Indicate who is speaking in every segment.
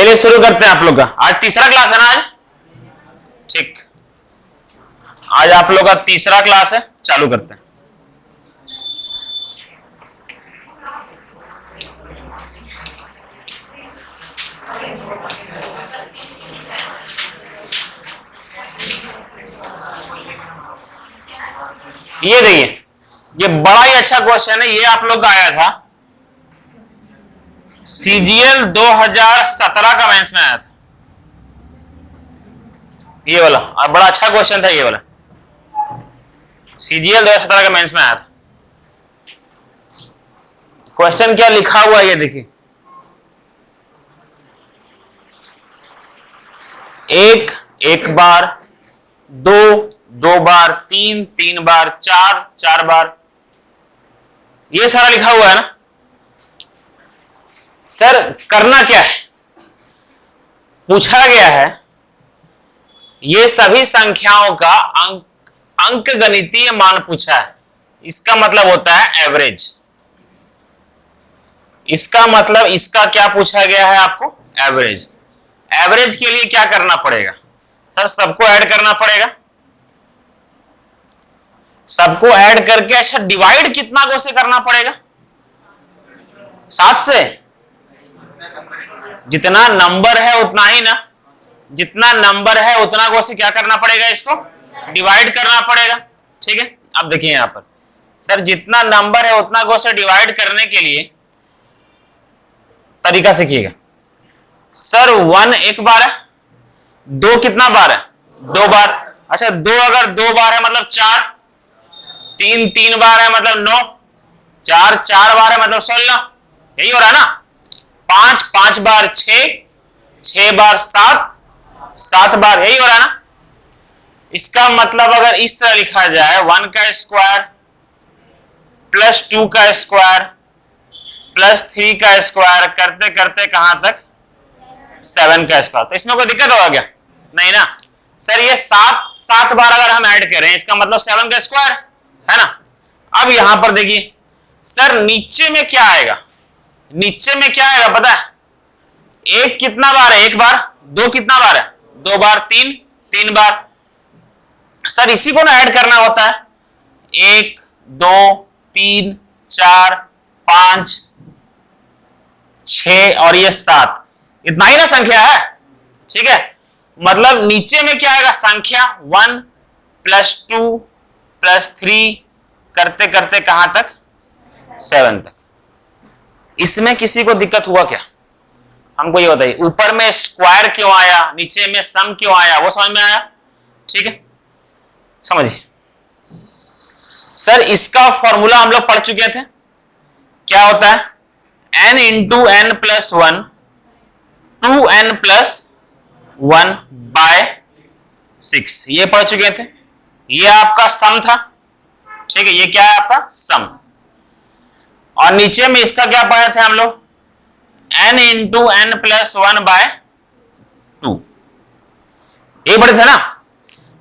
Speaker 1: चलिए शुरू करते हैं आप लोग का। आज तीसरा क्लास है ना आज? ठीक, आज आप लोग का तीसरा क्लास है, चालू करते हैं। ये देखिए, ये बड़ा ही अच्छा क्वेश्चन है, ये आप लोग का आया था सीजीएल 2017 का मेंस में आया था। ये वाला बड़ा अच्छा क्वेश्चन था, ये वाला सीजीएल 2017 का मेंस में आया था। क्वेश्चन क्या लिखा हुआ है ये देखिए, एक एक बार, दो दो बार, तीन तीन बार, चार चार बार, ये सारा लिखा हुआ है ना। सर करना क्या है, पूछा गया है ये सभी संख्याओं का अंक गणितीय मान पूछा है। इसका मतलब होता है एवरेज। इसका मतलब इसका क्या पूछा गया है आपको, एवरेज। एवरेज के लिए क्या करना पड़ेगा सर, सबको ऐड करना पड़ेगा। सबको ऐड करके अच्छा डिवाइड कितना को से करना पड़ेगा, 7 से। जितना नंबर है उतना ही ना, जितना नंबर है उतना को से क्या करना पड़ेगा, इसको डिवाइड करना पड़ेगा। ठीक है, अब देखिए यहां पर सर जितना नंबर है उतना को से डिवाइड करने के लिए तरीका सीखिएगा। सर 1 एक बार है, 2 कितना बार है, 2 बार। अच्छा 2 अगर 2 बार है मतलब 4, 3 3 बार है मतलब 9, 4 4 बार है मतलब 16, यही हो रहा है ना। 5 5 बार 6, 6 बार 7, 7 बार, यही हो रहा है ना। इसका मतलब अगर इस तरह लिखा जाए 1 का स्क्वायर प्लस 2 का स्क्वायर प्लस 3 का स्क्वायर करते करते कहां तक, 7 का स्क्वायर। तो इसमें कोई दिक्कत होगा क्या, नहीं ना। सर ये 7 बार अगर हम ऐड करें इसका मतलब 7 का स्क्वायर है ना। अब यहां पर देखिए सर नीचे में क्या आएगा, नीचे में क्या आएगा पता है, 1 कितना बार है, 1 बार, 2 कितना बार है, 2 बार, 3 3 बार। सर इसी को ना ऐड करना होता है, 1 2 3 4 5 6 और ये 7, इतना ही ना संख्या है। ठीक है, मतलब नीचे में क्या आएगा, संख्या 1 प्लस 2 प्लस 3 करते करते कहां तक, 7 तक। इसमें किसी को दिक्कत हुआ क्या, हमको ये बताइए। ऊपर में स्क्वायर क्यों आया, नीचे में सम क्यों आया, वो समझ में आया। ठीक है, समझिए। सर इसका फॉर्मूला हम लोग पढ़ चुके थे, क्या होता है, n into n plus 1 2n plus 1 by 6, ये पढ़ चुके थे। ये आपका सम था। ठीक है, ये क्या है आपका सम। और नीचे में इसका क्या पढ़े थे हम लोग, n into n plus 1 by 2, ये पढ़े थे ना।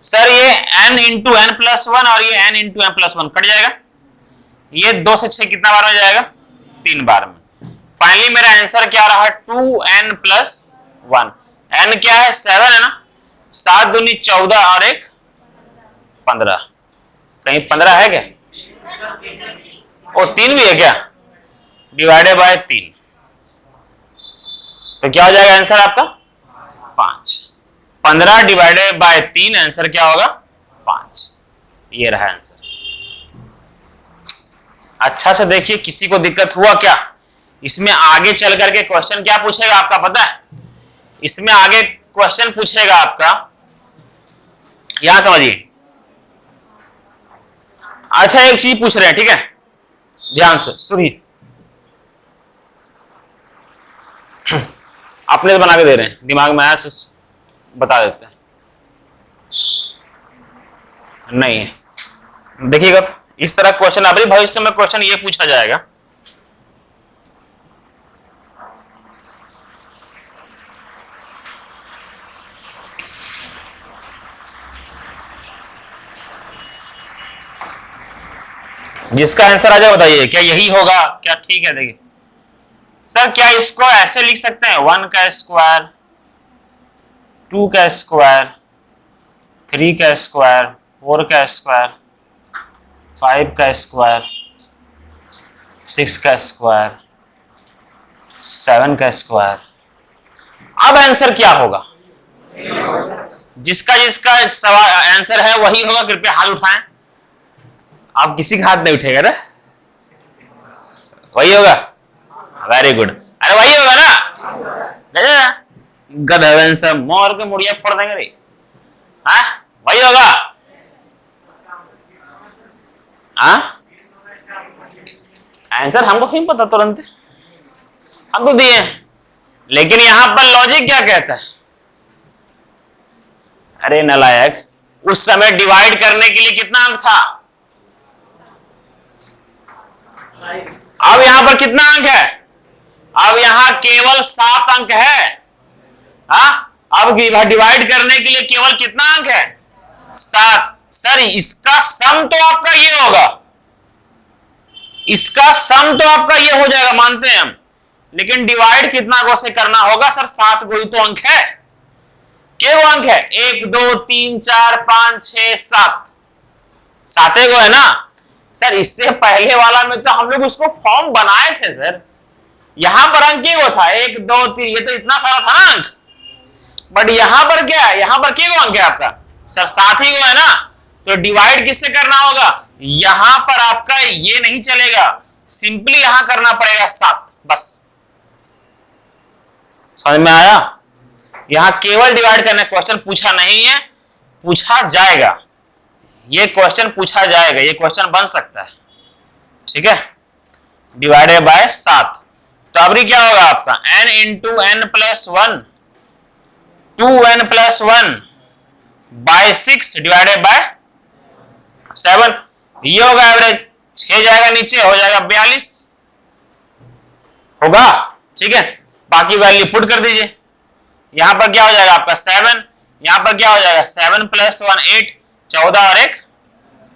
Speaker 1: सर ये n इंटू n प्लस 1 और ये n into n plus 1 cut जाएगा, ये 2 से 6 कितना बार में जाएगा, 3 बार में। फाइनली मेरा आंसर क्या रहा, 2n प्लस 1। n क्या है, 7 है ना, 7 दूनी 14 और 1 15, कहीं 15 है क्या, और 3 भी है क्या, डिवाइडेड बाय 3, तो क्या हो जाएगा आंसर आपका 5। 15 डिवाइडेड बाय 3, आंसर क्या होगा 5। ये रहा आंसर। अच्छा से देखिए, किसी को दिक्कत हुआ क्या। इसमें आगे चल करके क्वेश्चन क्या पूछेगा आपका पता है, इसमें आगे क्वेश्चन पूछेगा आपका, यहां समझिए। अच्छा एक चीज पूछ रहे हैं, ठीक है, ध्यान से सुनिए। अपने बना के दे रहे हैं, दिमाग में आया से बता देते हैं, नहीं है देखिएगा। इस तरह क्वेश्चन अभी भविष्य में क्वेश्चन ये पूछा जाएगा। जिसका आंसर आ जाए बताइए क्या यही होगा क्या। ठीक है, देखिए सर क्या इसको ऐसे लिख सकते हैं 1 का स्क्वायर, 2 का स्क्वायर, 3 का स्क्वायर, 4 का स्क्वायर, 5 का स्क्वायर, 6 का स्क्वायर, 7 का स्क्वायर। अब आंसर क्या होगा? जिसका जिसका सवाल आंसर है वही होगा, कृपया हाथ उठाएं। आप किसी का हाथ नहीं उठेगा ना? वही होगा, वेरी गुड। अरे वही होगा ना? गधवन सब मोर के मुड़िया फोड़ देंगे रे। हाँ वही होगा। हाँ आंसर हमको नहीं पता तुरंत, हम तो दिए, लेकिन यहां पर लॉजिक क्या कहता है? अरे नालायक, उस समय डिवाइड करने के लिए कितना अंक था? अब यहां पर कितना अंक है? अब यहां केवल 7 अंक है। हाँ अब डिवाइड करने के लिए केवल कितना अंक है? 7। सर इसका सम तो आपका ये होगा, इसका सम तो आपका ये हो जाएगा, मानते हैं हम, लेकिन डिवाइड कितना गो से करना होगा? सर 7 गो ही तो अंक है। क्या वो अंक है? 1 2 3 4 5 6 7, 7 गो है ना? सर इससे पहले वाला में तो हम लोग उसको फॉर्म बनाए थे सर, यहां पर अंक क्या वो था? 1 2 3, ये तो इतना सारा था ना अंक, बट यहां पर क्या है? यहां पर क्या अंक है आपका? सर 7 ही गो है ना? तो डिवाइड किससे करना होगा? यहां पर आपका ये नहीं चलेगा, सिंपली यहां करना पड़ेगा 7, बस। समझ में आया? यहां केवल डिवाइड करना, क्वेश्चन पूछा नहीं है, पूछा जाएगा, ये क्वेश्चन पूछा जाएगा, ये क्वेश्चन बन सकता है, ठीक है? डिवाइडेड बाय 7, तो अब क्या होगा आपका? n into n plus 1, 2n plus 1 by 6 divided by 7, ये होगा एवरेज। 6 जाएगा नीचे, हो जाएगा 42 होगा, ठीक है? बाकी वैल्यू पुट कर दीजिए। यहां पर क्या हो जाएगा आपका? 7, यहां पर क्या हो जाएगा? 7 प्लस 1 8, 14 और 1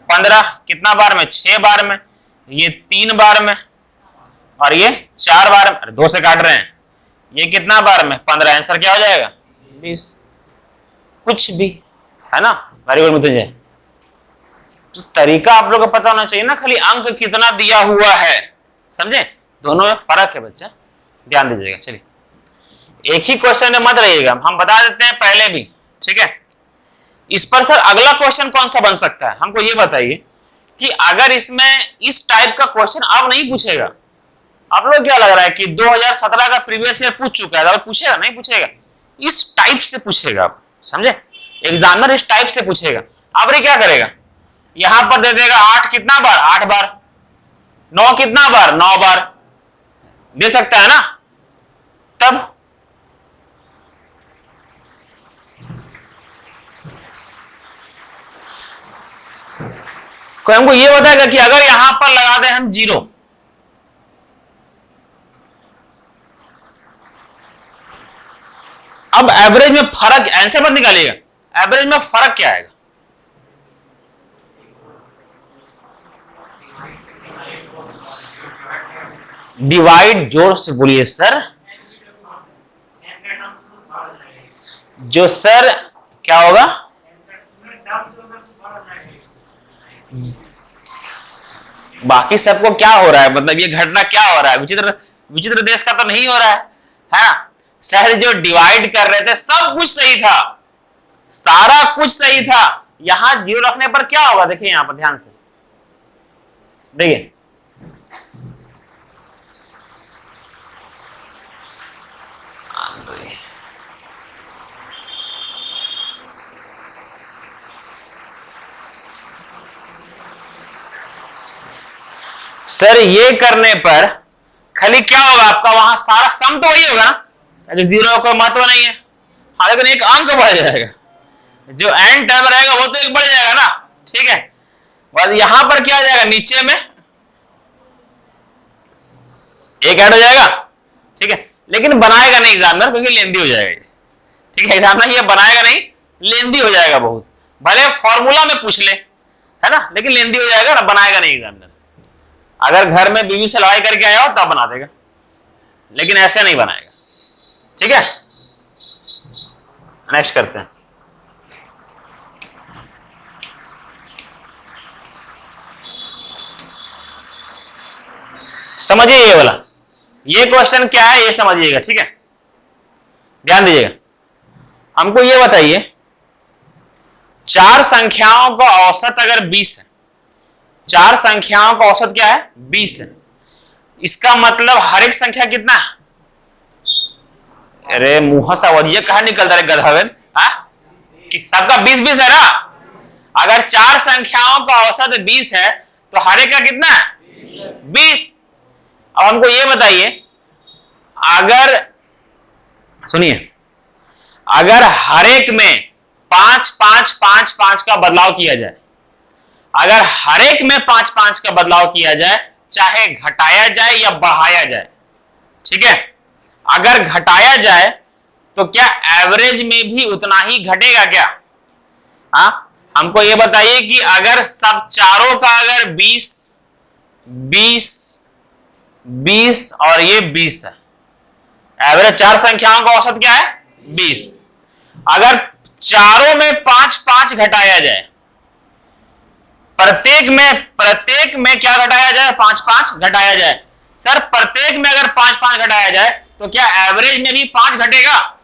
Speaker 1: 15, कितना बार में? 6 बार में, ये 3 बार में, और ये 4 बार में। अरे 2 से काट रहे हैं, ये कितना बार में? 15। आंसर क्या हो जाएगा? 20। कुछ भी है ना? वेरी गुड मिथुन। तो तरीका आप लोग को पता होना चाहिए ना, खाली अंक कितना दिया हुआ है, समझे? दोनों में फर्क है बच्चा, ध्यान दीजिएगा। चलिए एक ही क्वेश्चन में मत रहिएगा, हम बता देते हैं पहले भी, ठीक है? इस पर सर अगला क्वेश्चन कौन सा बन सकता है, हमको ये बताइए कि अगर इसमें इस टाइप का क्वेश्चन अब नहीं पूछेगा, आप लोग क्या लग रहा है कि 2017 का प्रीवियस ईयर पूछ चुका है, अब पूछेगा? नहीं पूछेगा, इस टाइप से पूछेगा, आप समझे? एग्जामिनर इस टाइप से पूछेगा। अब ये क्या करेगा? यहां पर दे देगा 8 कितना बार? 8 बार। 9 कितना बार? 9 बार दे सकता है ना? तब कोई हमको ये बताएगा कि अगर यहां पर लगा दें हम 0, अब एवरेज में फर्क, आंसर मत निकालिएगा, एवरेज में फर्क क्या आएगा? डिवाइड, जोर से बोलिए सर। जो सर क्या होगा? बाकी सबको क्या हो रहा है? मतलब ये घटना क्या हो रहा है? विचित्र विचित्र देश का तो नहीं हो रहा है ना? सर जो डिवाइड कर रहे थे सब कुछ सही था, सारा कुछ सही था, यहां 0 रखने पर क्या होगा? देखिए यहां पर ध्यान से देखिए, सर ये करने पर खाली क्या होगा आपका? वहां सारा सम तो वही होगा ना, 0 का महत्व नहीं है। हाँ लेकिन एक अंक बढ़ जाएगा, जो एंड टर्म रहेगा वो तो एक बढ़ जाएगा ना, ठीक है? और यहां पर क्या आ जाएगा? नीचे में एक ऐड हो जाएगा, ठीक है? लेकिन बनाएगा नहीं एग्जामिनर, क्योंकि लेंदी हो जाएगा, ठीक है? एग्जामिनर ये बनाएगा नहीं, लेंदी हो जाएगा बहुत, भले फॉर्मूला में पूछ ले, है ना, लेकिन लेंदी हो जाएगा ना, बनाएगा नहीं एग्जामिनर। अगर घर में बीवी से लड़ाई करके आया हो तब बना देगा, लेकिन ऐसे नहीं बनाएगा। ठीक है, नेक्स्ट करते हैं। समझिए ये वाला, ये क्वेश्चन क्या है ये समझिएगा। ठीक है, ध्यान दीजिएगा। हमको ये बताइए, चार संख्याओं का औसत अगर 20 है, चार संख्याओं का औसत क्या है 20 है, इसका मतलब हर एक संख्या कितना है? अरे मुंह सा वजिया कहां निकलता है गधावन, सबका 20-20 है ना। अगर चार संख्याओं का औसत 20 है तो हर एक का कितना है 20। अब हमको ये बताइए, अगर सुनिए, अगर हर एक में 5-5-5-5 का बदलाव किया जाए, अगर हर एक में 5-5 का बदलाव किया जाए, चाहे घटाया जाए या बढ़ाया जाए, ठीक है, अगर घटाया जाए तो क्या एवरेज में भी उतना ही घटेगा क्या? हाँ, हमको ये बताइए कि अगर सब चारों का अगर 20 20 20 और ये 20 है, एवरेज चार संख्याओं का औसत क्या है 20। अगर चारों में 5-5 घटाया जाए, प्रत्येक में क्या घटाया जाए 5-5 घटाया जाए, सर प्रत्येक में अगर 5-5 घटाया जाए तो क्या एवरेज में भी 5 घटेगा?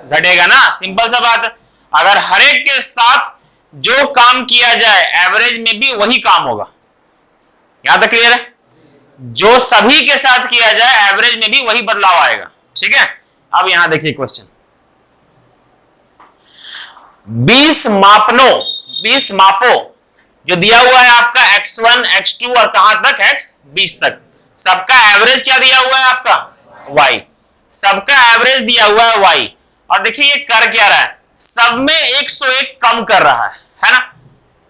Speaker 1: घटेगा ना, सिंपल सा बात है। अगर हर एक के साथ जो काम किया जाए एवरेज में भी वही काम होगा। यहां तक क्लियर है? जो सभी के साथ किया जाए एवरेज में भी वही बदलाव आएगा। ठीक है, अब यहां देखिए क्वेश्चन, 20 मापों जो दिया हुआ है आपका x1 x2 और कहां तक x20 तक, सबका एवरेज क्या दिया हुआ है आपका y, सबका एवरेज दिया हुआ है y। और देखिए ये कर क्या रहा है, सब में 101 कम कर रहा है ना।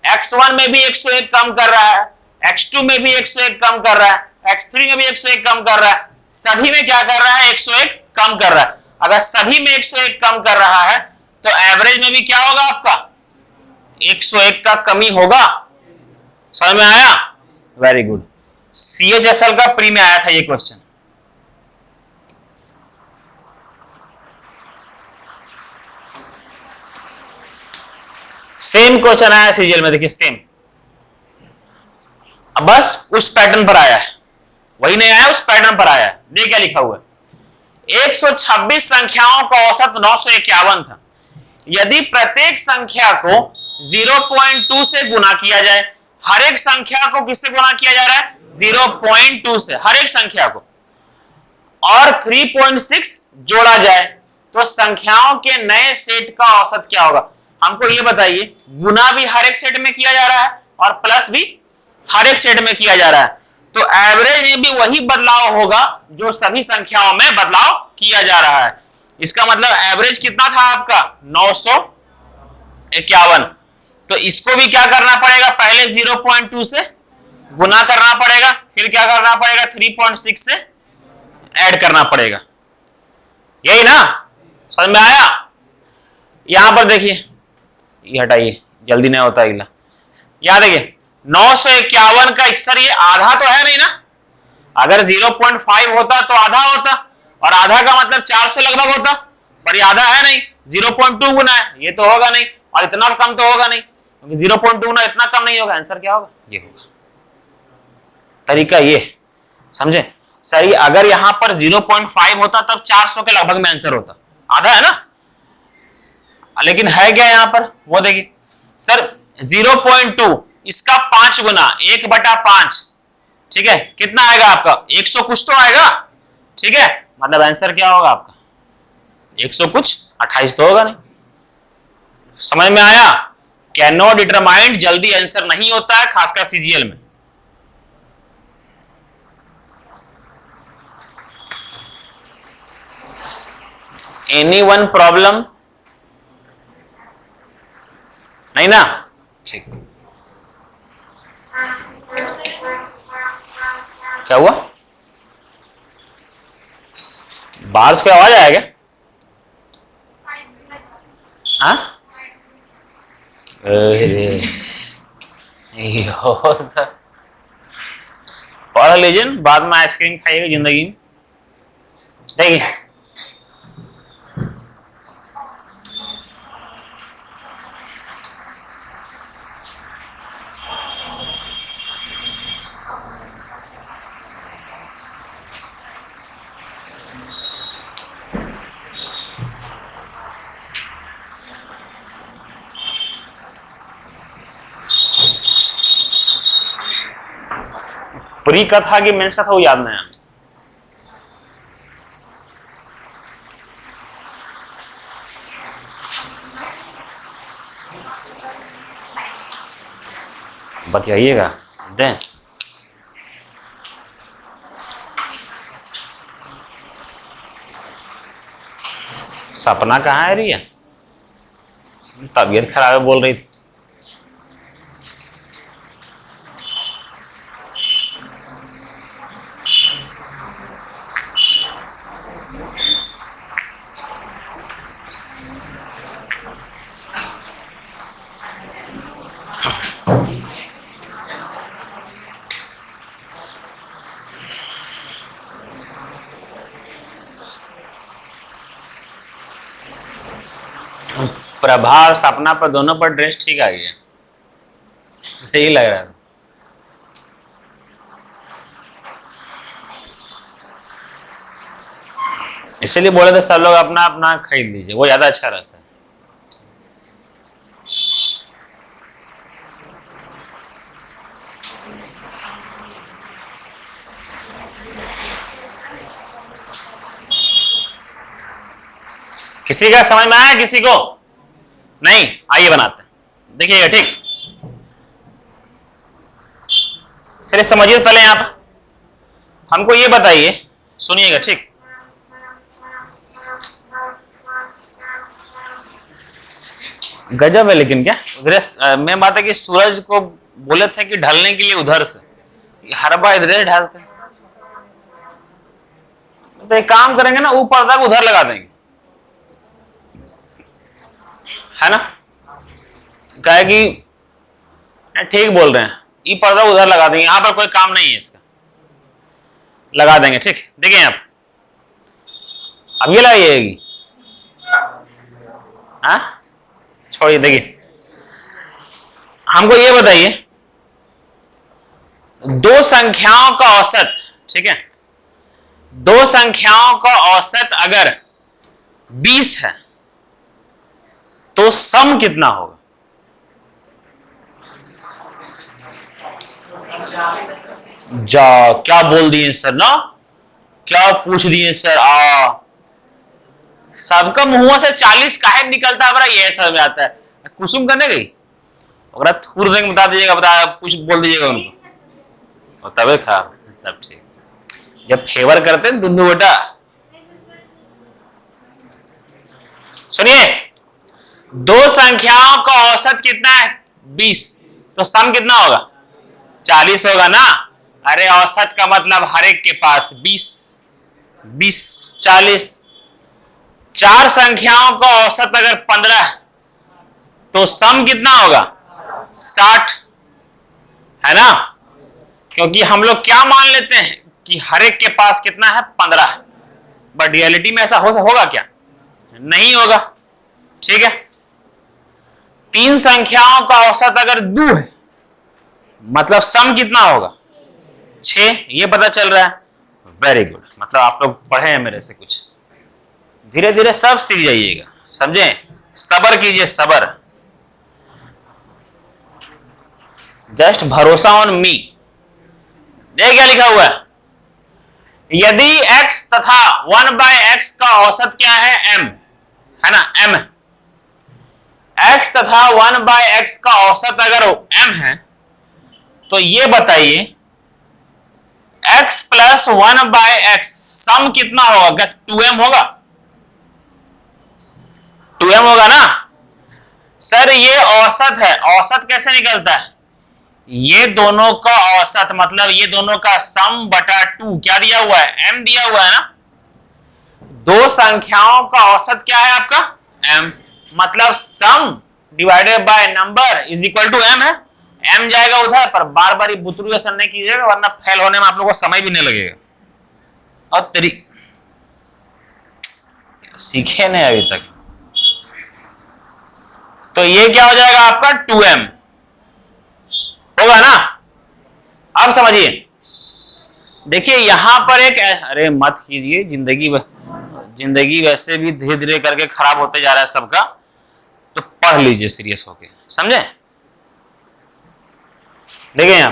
Speaker 1: x1 में भी 101 कम कर रहा है, x2 में भी 101 कम कर रहा है, x3 में भी 101 कम कर रहा है, सभी में क्या कर रहा है 101 कम कर रहा है। अगर सभी में 101 कम कर रहा है तो एवरेज में भी क्या होगा आपका 101 का कमी होगा। समझ में आया? Very good. CHSL का प्री में आया था ये क्वेश्चन। सेम क्वेश्चन आया सीजीएल में, देखिए सेम, अब बस उस पैटर्न पर आया है, वही नहीं आया, उस पैटर्न पर आया है। देखिए क्या लिखा हुआ है, 126 संख्याओं का औसत 951 था। यदि प्रत्येक संख्या को 0.2 से गुना किया जाए, हर एक संख्या को किससे गुना किया जा रहा है 0.2 से, हर एक संख्या को, और 3.6 जोड़ा जाए तो संख्याओं के नए सेट का औसत क्या होगा? हमको ये बताइए, गुना भी हर एक सेट में किया जा रहा है और प्लस भी हर एक सेट में किया जा रहा है, तो एवरेज में भी वही बदलाव होगा जो सभी संख्याओं में बदलाव किया जा रहा है। इसका मतलब एवरेज कितना था आपका 951, तो इसको भी क्या करना पड़ेगा, पहले 0.2 से गुना करना पड़ेगा, फिर क्या करना पड़ेगा 3.6 से ऐड करना पड़ेगा। यही ना, समझ में आया? यहां पर देखिए, ये हटाइए, जल्दी नहीं होता इला। यहां देखिए 951 का सर ये आधा तो है नहीं ना, अगर 0.5 होता तो आधा होता, और आधा का मतलब 400 लगभग होता, पर ये आधा है नहीं, 0.2 गुना है, ये तो होगा नहीं, और इतना कम तो होगा नहीं, क्योंकि 0.2 गुना इतना कम नहीं होगा। आंसर क्या होगा? ये होगा। तरीका ये समझे सर, अगर यहां पर 0.5 होता तब 400 के लगभग में आंसर होता, आधा है ना, लेकिन है क्या यहां पर, वो देखिए सर 0.2 इसका 5 गुना 1/5, ठीक है, कितना आएगा आपका 100 कुछ तो आएगा। ठीक है, मतलब आंसर क्या होगा आपका 100 कुछ 28 तो होगा नहीं। समझ में आया? कैन नॉट डिटरमाइंड जल्दी आंसर नहीं होता है, खासकर सीजीएल में। Any one problem? नहीं ना, ठीक। क्या हुआ? बाहर से कोई आवाज आया क्या? हाँ, सर पढ़ लीजिए, बाद में आइसक्रीम खाइएगा जिंदगी में। देखिए प्री कथा की मेंस कथा वो याद नहीं है। बताइएगा दें। सपना कहाँ है रिया? तबीयत खराब है बोल रही थी। प्रभा और सपना पर दोनों पर ड्रेस ठीक आ गया, सही लग रहा है। इसलिए बोले थे सब लोग अपना अपना खरीद लीजिए, वो ज्यादा अच्छा रहता है। किसी का समझ में आया? किसी को नहीं? आइए बनाते हैं, देखिएगा ठीक। चलिए समझिए पहले आप हमको ये बताइए, सुनिएगा ठीक। गजब है लेकिन क्या उधर मैं बात है कि सूरज को बोले थे कि ढलने के लिए उधर से, हर बार इधर ढलते हैं। तो एक काम करेंगे ना, ऊपर तक उधर लगा देंगे, है ना? कहे कि ठीक बोल रहे हैं, ये पर्दा उधर लगा देंगे, यहां पर कोई काम नहीं है इसका, लगा देंगे ठीक। देखिए आप अब ये लगाइएगी, हाँ छोड़िए। देखिए हमको ये बताइए, दो संख्याओं का औसत, ठीक है, दो संख्याओं का औसत अगर 20 है तो सम कितना होगा? जा क्या बोल दिए सर ना, क्या पूछ दिए सर। सबका मुंह से 40 काहे निकलता है, बड़ा ये समझ में आता है। कुसुम करने गई अगर थूर देंगे, बता दीजिएगा, बता कुछ बोल दीजिएगा उनको, तबे खराब सब ठीक। जब फेवर करते हैं दुन्नू बेटा। सुनिए, दो संख्याओं का औसत कितना है? 20, तो सम कितना होगा? 40 होगा ना। अरे औसत का मतलब हर एक के पास 20, 20 40। चार संख्याओं का औसत अगर 15 तो सम कितना होगा? 60, है ना? क्योंकि हम लोग क्या मान लेते हैं कि हर एक के पास कितना है? 15, बट रियलिटी में ऐसा होगा क्या? नहीं होगा, ठीक है। तीन संख्याओं का औसत अगर 2 है मतलब सम कितना होगा? 6, ये पता चल रहा है। वेरी गुड, मतलब आप लोग पढ़े हैं मेरे से कुछ, धीरे धीरे सब सीख जाइएगा, समझे? सबर कीजिए, सबर, जस्ट भरोसा ऑन मी। देखिए क्या लिखा हुआ है, यदि x तथा 1/x का औसत क्या है? m, है ना? m x तथा 1/x का औसत अगर m है तो ये बताइए x प्लस 1/x सम कितना होगा? क्या 2m होगा? 2m होगा ना सर। ये औसत है, औसत कैसे निकलता है? ये दोनों का औसत मतलब ये दोनों का सम बटा 2, क्या दिया हुआ है? m दिया हुआ है ना। दो संख्याओं का औसत क्या है आपका? m, मतलब sum divided by number is equal to m है। m जाएगा उधर, पर बार बार बुतरू ऐसा नहीं कीजिएगा वरना फेल होने में आप लोगों को समय भी नहीं लगेगा। और तेरी सीखे नहीं अभी तक। तो ये क्या हो जाएगा आपका 2m होगा ना। अब समझिए, देखिए यहां पर एक, अरे मत कीजिए, जिंदगी वैसे भी धीरे धीरे करके खराब होते जा रहा है सबका, तो पढ़ लीजिए सीरियस होके, समझे। देखिए यहां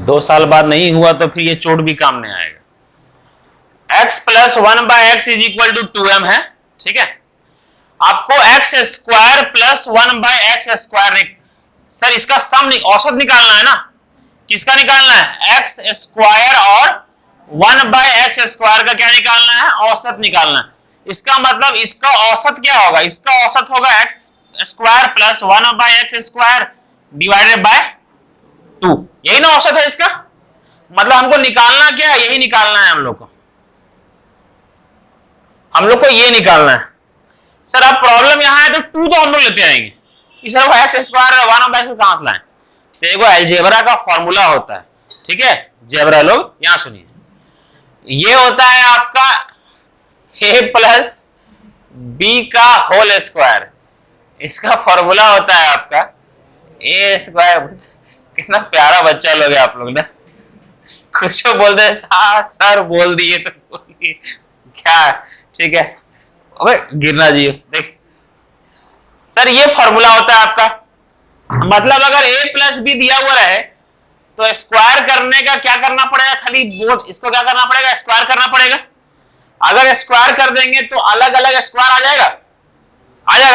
Speaker 1: 2 साल बाद नहीं हुआ तो फिर ये चोट भी काम नहीं आएगा। x plus 1/x is equal to 2m है, ठीक है। आपको x square plus 1/x square, sir इसका सम औसत निकालना है ना। किसका निकालना है? x स्क्वायर और 1/x स्क्वायर का क्या निकालना है? औसत निकालना है। इसका मतलब इसका औसत क्या होगा? इसका औसत होगा x square plus 1/x square divided by 2। यही ना औसत है इसका। मतलब हमको निकालना क्या है? यही निकालना है हम लोग को ये निकालना है। सर अब प्रॉब्लम यहां है तो 2 तो हम लोग लेते आएंगे, इस तरह एक्स स्क्वायर 1/x को कहां से लाएं? तो एगो अलजेब्रा का फॉर्मूला होता है, ठीक है। जेब्रा लोग यहां सुनिए, ये होता है आपका a प्लस बी का होल स्क्वायर। इसका फॉर्मूला होता है आपका ए स्क्वायर। कितना प्यारा बच्चा लोग है आप लोग ना, कुछ बोलते हैं सर बोल दिए तो बोलिए क्या, ठीक है। अबे गिरना जी, देख सर ये फॉर्मूला होता है आपका। मतलब अगर a प्लस बी दिया हुआ रहे तो स्क्वायर करने का क्या करना पड़ेगा? खाली बोथ इसको क्या करना पड़ेगा? स्क्वायर करना पड़ेगा। अगर स्क्वायर कर देंगे तो अलग अलग स्क्वायर आ जाएगा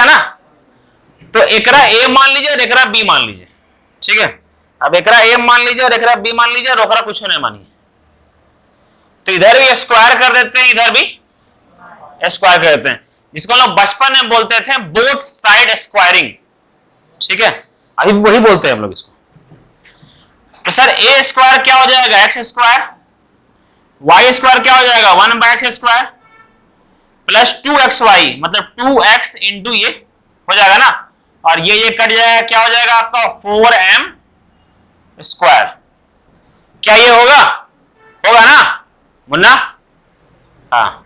Speaker 1: ना। तो एकरा a मान लीजिए और एकरा b मान लीजिए, ठीक है। अब एकरा a मान लीजिए और एकरा b मान लीजिए और ओकरा कुछ नहीं मानिए। तो इधर भी स्क्वायर कर देते हैं, इधर भी स्क्वायर कर देते हैं, जिसको हम लोग बचपन में बोलते थे बोथ साइड स्क्वायरिंग, ठीक है। अभी वही बोलते हैं हम लोग इसको। तो सर a स्क्वायर क्या हो जाएगा? x स्क्वायर, y स्क्वायर क्या हो जाएगा? 1/x स्क्वायर प्लस 2xy, मतलब 2x इंटू ये हो जाएगा ना, और ये कट जाएगा, क्या हो जाएगा आपका? 4m square. क्या ये होगा ना मुन्ना? हाँ,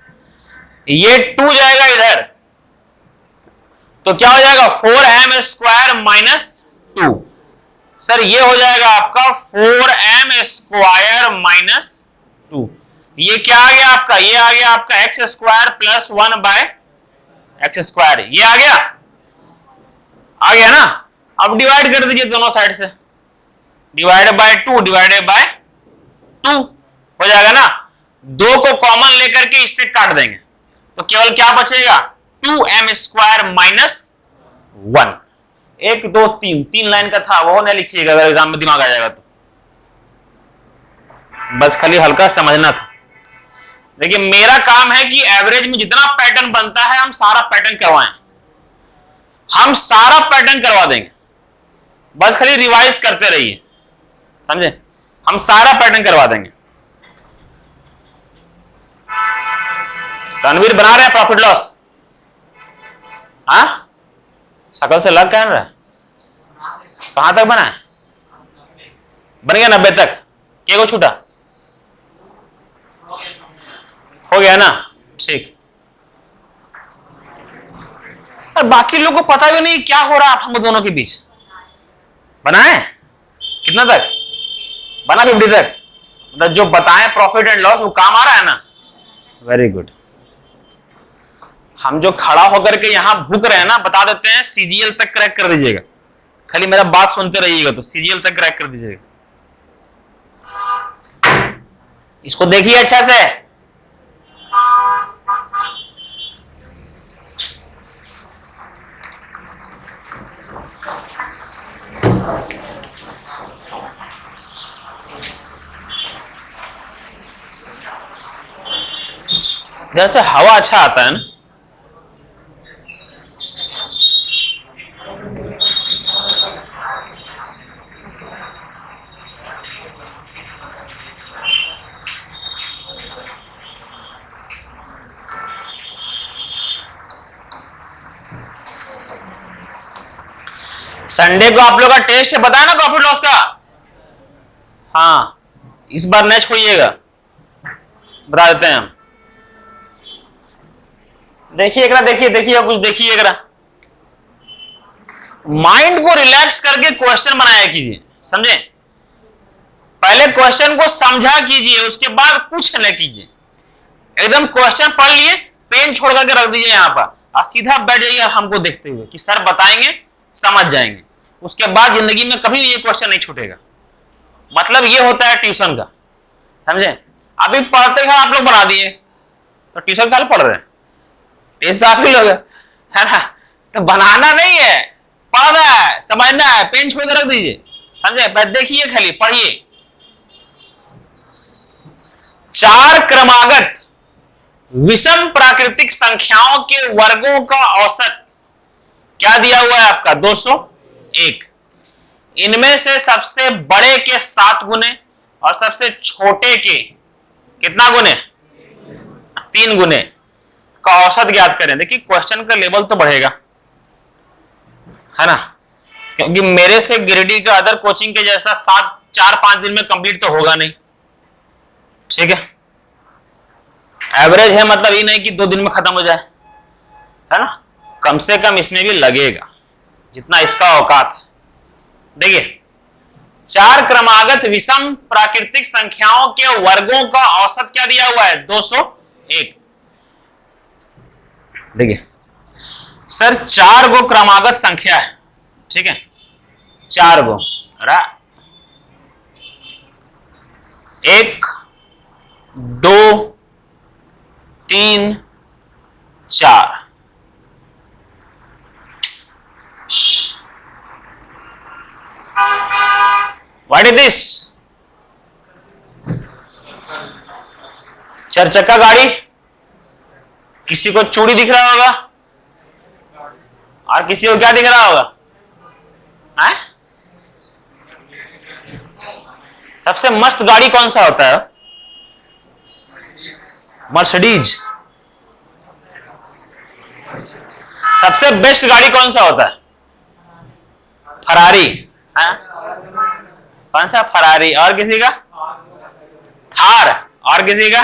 Speaker 1: ये 2 जाएगा इधर, तो क्या हो जाएगा? 4m square minus 2। सर ये हो जाएगा आपका 4m स्क्वायर माइनस 2। ये क्या आ गया आपका? ये आ गया आपका x square plus 1/x square. ये आ गया ना। अब डिवाइड कर दीजिए दोनों साइड से, डिवाइडेड बाय 2 डिवाइडेड बाय 2 हो जाएगा ना। 2 को कॉमन लेकर के इससे काट देंगे तो केवल क्या बचेगा? 2m square minus 1। 1 2 3 लाइन का था, वो नहीं लिखिएगा अगर एग्जाम में दिमाग आ जाएगा तो, बस खाली हल्का समझना था। देखिए मेरा काम है कि एवरेज में जितना पैटर्न बनता है हम सारा पैटर्न करवाएं, हम सारा पैटर्न करवा देंगे, बस खाली रिवाइज करते रहिए, समझे। हम सारा पैटर्न करवा देंगे। रणवीर बना रहे हैं प्रॉफिट लॉस? हाँ, शकल से लग क्या रहा है? कहां तक बना है? बन गया 90 तक। क्या को छूटा? हो गया ना, ठीक। और बाकी लोगों को पता भी नहीं क्या हो रहा है हम दोनों के बीच। बना है कितना तक? बना 50 तक। मतलब जो बताएं प्रॉफिट एंड लॉस वो काम आ रहा है ना। Very good. हम जो खड़ा होकर के यहां भूख रहे हैं ना, बता देते हैं सीजीएल तक क्रैक कर दीजिएगा। खाली मेरा बात सुनते रहिएगा तो सीजीएल तक क्रैक कर दीजिएगा। इसको देखिए अच्छा से। इधर से हवा अच्छा आता है ना। संडे को आप लोग का टेस्ट है, बताया ना प्रॉफिट लॉस का। हाँ, इस बार नहीं छोड़िएगा। बता देते हैं हम। देखिए कुछ देखिए माइंड को रिलैक्स करके क्वेश्चन बनाया कीजिए, समझे? पहले क्वेश्चन को समझा कीजिए, उसके बाद कुछ न कीजिए। एकदम क्वेश्चन पढ़ लिए, पेन छोड़ करके रख दीजिए यहाँ पर और सीधा बैठ जाइए हमको देखते हुए कि सर बताएंगे, समझ जाएंगे। उसके बाद जिंदगी में कभी ये क्वेश्चन नहीं छूटेगा। मतलब ये होता है ट्यूशन का, समझे? अभी पढ़ते हैं आप लोग बना दिए तो ट्यूशन कल पढ़ रहे हैं, टेस्ट तो आप ही लोग है ना। तो बनाना नहीं है, पढ़ना है, समझना है, पेन छोड़ के रख दीजिए, समझे? देखिए खाली पढ़िए। 4 क्रमागत विषम प्राकृतिक संख्याओं के वर्गों का औसत क्या दिया हुआ है आपका? 201। इनमें से सबसे बड़े के 7 गुने और सबसे छोटे के कितना गुने? 3 गुने का औसत ज्ञात करें। देखिए क्वेश्चन का लेवल तो बढ़ेगा, है ना, क्योंकि मेरे से गिरिडीह का अदर कोचिंग के जैसा 4-5 दिन में कंप्लीट तो होगा नहीं, ठीक है? एवरेज है, मतलब ये नहीं कि 2 दिन में खत्म हो जाए, है ना। कम से कम इसमें भी लगेगा जितना इसका औकात है। देखिए 4 क्रमागत विषम प्राकृतिक संख्याओं के वर्गों का औसत क्या दिया हुआ है? 201। देखिए सर 4 गो क्रमागत संख्या है, ठीक है? 4 गो, 1 2 3 4। What is this? 4 चक्का गाड़ी। किसी को चूड़ी दिख रहा होगा और किसी को क्या दिख रहा होगा? है? सबसे मस्त गाड़ी कौन सा होता है? मर्सिडीज। सबसे बेस्ट गाड़ी कौन सा होता है? फरारी। है? कौन सा? फरारी। और किसी का? थार। और किसी का?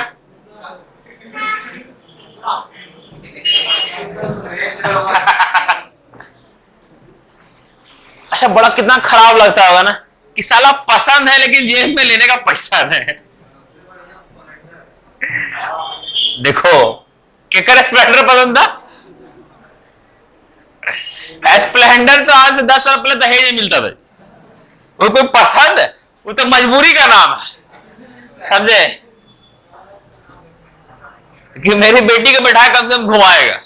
Speaker 1: अच्छा, बड़ा कितना खराब लगता होगा ना कि साला पसंद है लेकिन जेब में लेने का पैसा नहीं। देखो केकर स्प्लेंडर पसंद था? स्प्लेंडर तो आज से 10 साल पहले दहेज में मिलता था। वो कोई पसंद है? वो तो मजबूरी का नाम है, समझे? कि मेरी बेटी को बैठा कम से कम घुमाएगा।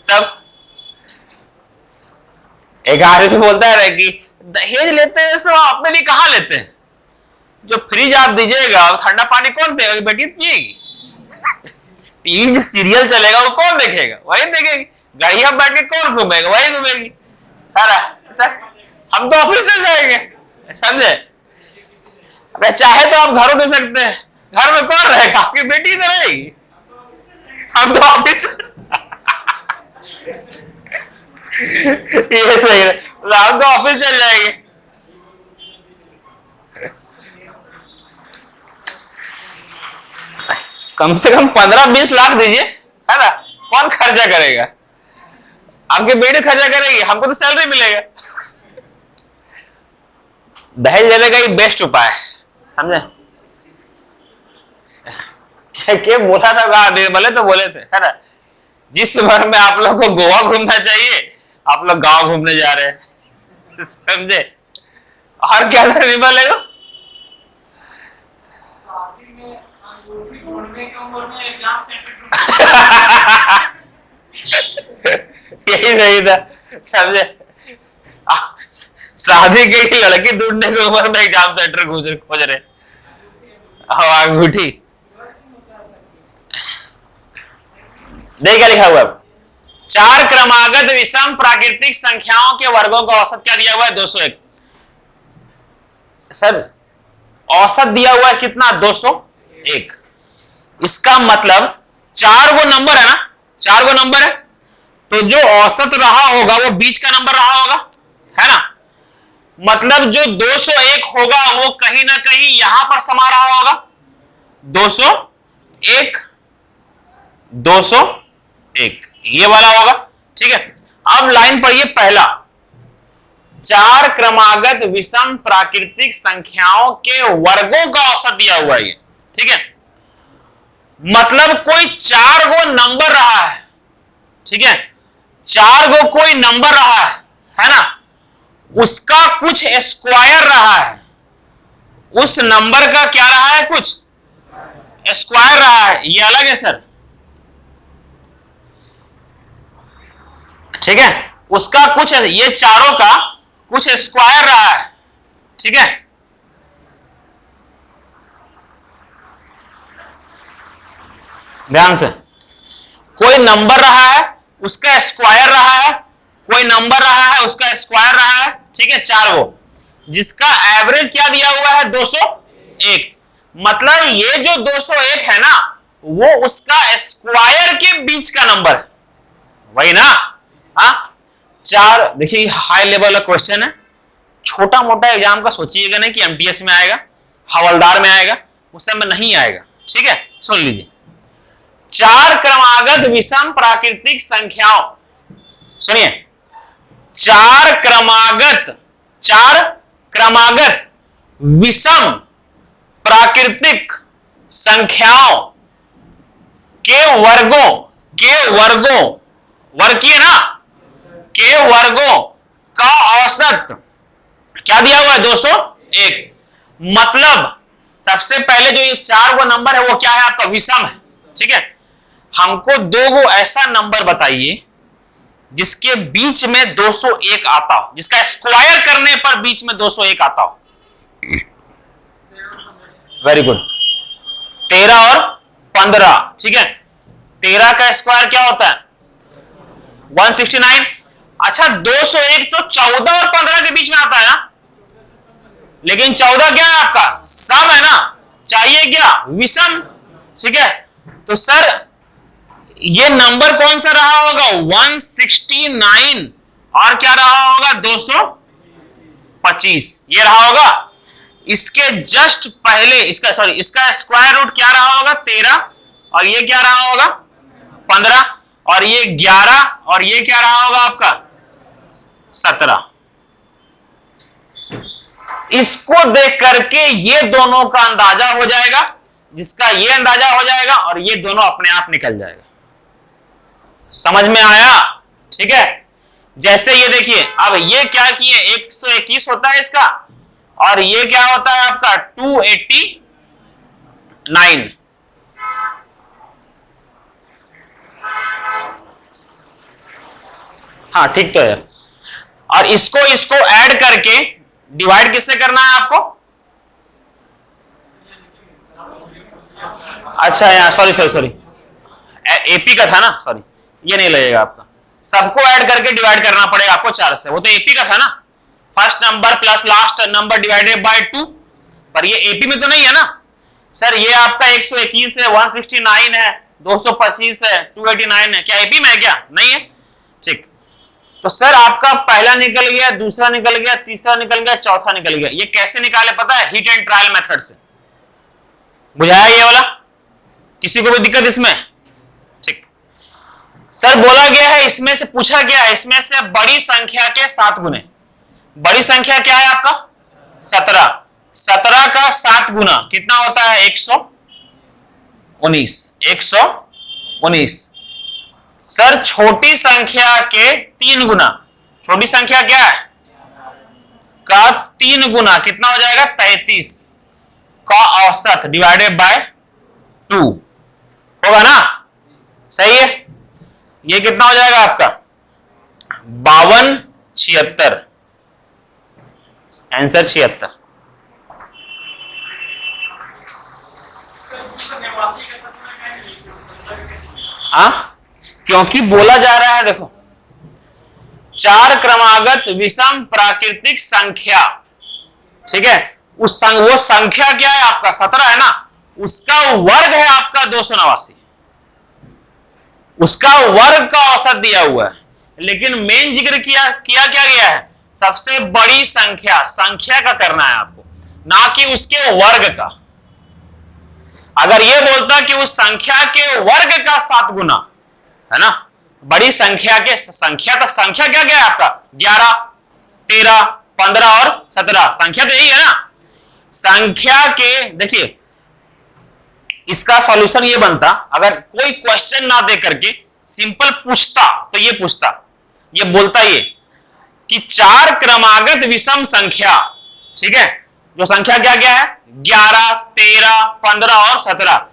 Speaker 1: तब एक आदमी बोलता है कि दहेज लेते हैं सो अपने लिए कहां लेते हैं? जो फ्रिज आप दीजिएगा ठंडा पानी कौन पिएगा? बेटी पिएगी। टीवी में सीरियल चलेगा वो कौन देखेगा? वही देखेगी। गाड़िया बैठ के कौन घूमेगा? वही घूमेगी। हम तो ऑफिस चल जाएंगे, समझे? अगर चाहे तो आप घरों दे सकते हैं, घर में कौन रहेगा? आपकी बेटी तो रहेगी। हम तो ऑफिस ये सही है, हम तो ऑफिस चल जाएंगे। कम से कम 15-20 लाख दीजिए, है ना? कौन खर्चा करेगा? आपकी बेटी खर्चा करेगी, हमको तो सैलरी मिलेगा। दहेज लेने का ही बेस्ट उपाय है, समझे? क्या बोला था? बोले तो बोले थे, है ना? जिस उम्र में आप लोग को गोवा घूमना चाहिए आप लोग गांव घूमने जा रहे हैं, समझे? और क्या निर्मल है? यही सही था, समझे? शादी की लड़की ढूंढने की उम्र में एग्जाम सेंटर खोज रहे। अंगूठी देख क्या लिखा हुआ है? 4 क्रमागत विषम प्राकृतिक संख्याओं के वर्गों का औसत क्या दिया हुआ है? 201। सर औसत दिया हुआ है कितना? 201। इसका मतलब 4 गो नंबर है ना, 4 गो नंबर है, तो जो औसत रहा होगा वो बीच का नंबर रहा होगा, है ना? मतलब जो 201 होगा वो कहीं ना कहीं यहां पर समा रहा होगा। 201 1 201 ये वाला होगा। ठीक है, अब लाइन पढ़िए पहला, 4 क्रमागत विषम प्राकृतिक संख्याओं के वर्गों का औसत दिया हुआ है ये। ठीक है, मतलब कोई 4 गो नंबर रहा है। ठीक है, 4 गो कोई नंबर रहा है ना, उसका कुछ स्क्वायर रहा है, उस नंबर का क्या रहा है, कुछ स्क्वायर रहा है, ये अलग है सर। ठीक है, उसका कुछ, ये चारों का कुछ स्क्वायर रहा है। ठीक है, ध्यान से, कोई नंबर रहा है उसका स्क्वायर रहा है, कोई नंबर रहा है उसका स्क्वायर रहा है। ठीक है, 4 गो, जिसका एवरेज क्या दिया हुआ है, 201। मतलब ये जो 201 है ना, वो उसका स्क्वायर के बीच का नंबर है, वही ना। हाँ, 4, देखिए हाई लेवल का क्वेश्चन है, छोटा मोटा एग्जाम का सोचिएगा नहीं कि एमटीएस में आएगा, हवलदार में आएगा, उस समय नहीं आएगा। ठीक है, सुन लीजिए, 4 क्रमागत विषम प्राकृतिक संख्याओं, सुनिए, 4 क्रमागत विषम प्राकृतिक संख्याओं के वर्गों वर्ग किए ना, के वर्गों का औसत क्या दिया हुआ है, 201। मतलब सबसे पहले जो ये 4 गो नंबर है वो क्या है आपका, विषम है। ठीक है, हमको 2 गो ऐसा नंबर बताइए जिसके बीच में 201 आता हो, जिसका स्क्वायर करने पर बीच में 201 आता हो। वेरी गुड, 13 और 15। ठीक है, 13 का स्क्वायर क्या होता है, 169। अच्छा, 201 तो 14 और 15 के बीच में आता है ना, लेकिन 14 क्या है आपका, सम है ना, चाहिए क्या, विषम। ठीक है, तो सर ये नंबर कौन सा रहा होगा, 169, और क्या रहा होगा, 225, ये रहा होगा। इसके जस्ट पहले इसका स्क्वायर रूट क्या रहा होगा, 13, और ये क्या रहा होगा, 15, और ये 11, और ये क्या रहा होगा आपका, 17। इसको देख करके ये दोनों का अंदाजा हो जाएगा, जिसका ये अंदाजा हो जाएगा, और ये दोनों अपने आप निकल जाएगा। समझ में आया। ठीक है, जैसे ये देखिए, अब ये क्या किए, 121 होता है इसका, और ये क्या होता है आपका 289। हाँ ठीक तो है, और इसको ऐड करके डिवाइड किससे करना है आपको, अच्छा यहाँ सॉरी एपी का था ना, सॉरी ये नहीं लगेगा आपका, सबको ऐड करके डिवाइड करना पड़ेगा आपको 4 से, वो तो एपी का था ना, first number plus last number divided by 2, पर ये एपी में तो नहीं है ना सर। ये आपका 121 है, 169 है, 225 है, 289 है, क्या एपी में है क्या, नहीं है। ठीक, तो सर आपका पहला निकल गया, दूसरा निकल गया, तीसरा निकल गया, चौथा निकल गया। ये कैसे निकाले पता है, हिट एंड ट्रायल मेथड से। बुझाया ये वाला, किसी को भी दिक्कत इसमें। ठीक, सर बोला गया है, इसमें से पूछा गया है, इसमें से बड़ी संख्या के 7 गुने, बड़ी संख्या क्या है आपका 17, 17 का 7 गुना कितना होता है 119, 119। सर छोटी संख्या के 3 गुना, छोटी संख्या क्या है का 3 गुना कितना हो जाएगा 33 का औसत डिवाइडेड बाय 2 होगा ना, सही है। ये कितना हो जाएगा आपका 5276, आंसर 76। हाँ, क्योंकि बोला जा रहा है, देखो 4 क्रमागत विषम प्राकृतिक संख्या, ठीक है, वो संख्या क्या है आपका 17 है ना, उसका वर्ग है आपका 289, उसका वर्ग का औसत दिया हुआ है। लेकिन मेन जिक्र किया क्या गया है, सबसे बड़ी संख्या का करना है आपको, ना कि उसके वर्ग का। अगर ये बोलता कि उस संख्या के वर्ग का 7 गुना, है ना, बड़ी संख्या के संख्या तक, संख्या क्या क्या है आपका 11, 13, 15 और 17, संख्या तो यही है ना। संख्या के देखिए इसका सॉल्यूशन ये बनता, अगर कोई क्वेश्चन ना दे करके सिंपल पूछता तो ये पूछता, ये बोलता ये कि 4 क्रमागत विषम संख्या, ठीक है, जो संख्या क्या क्या है 11, 13, 15 और 17,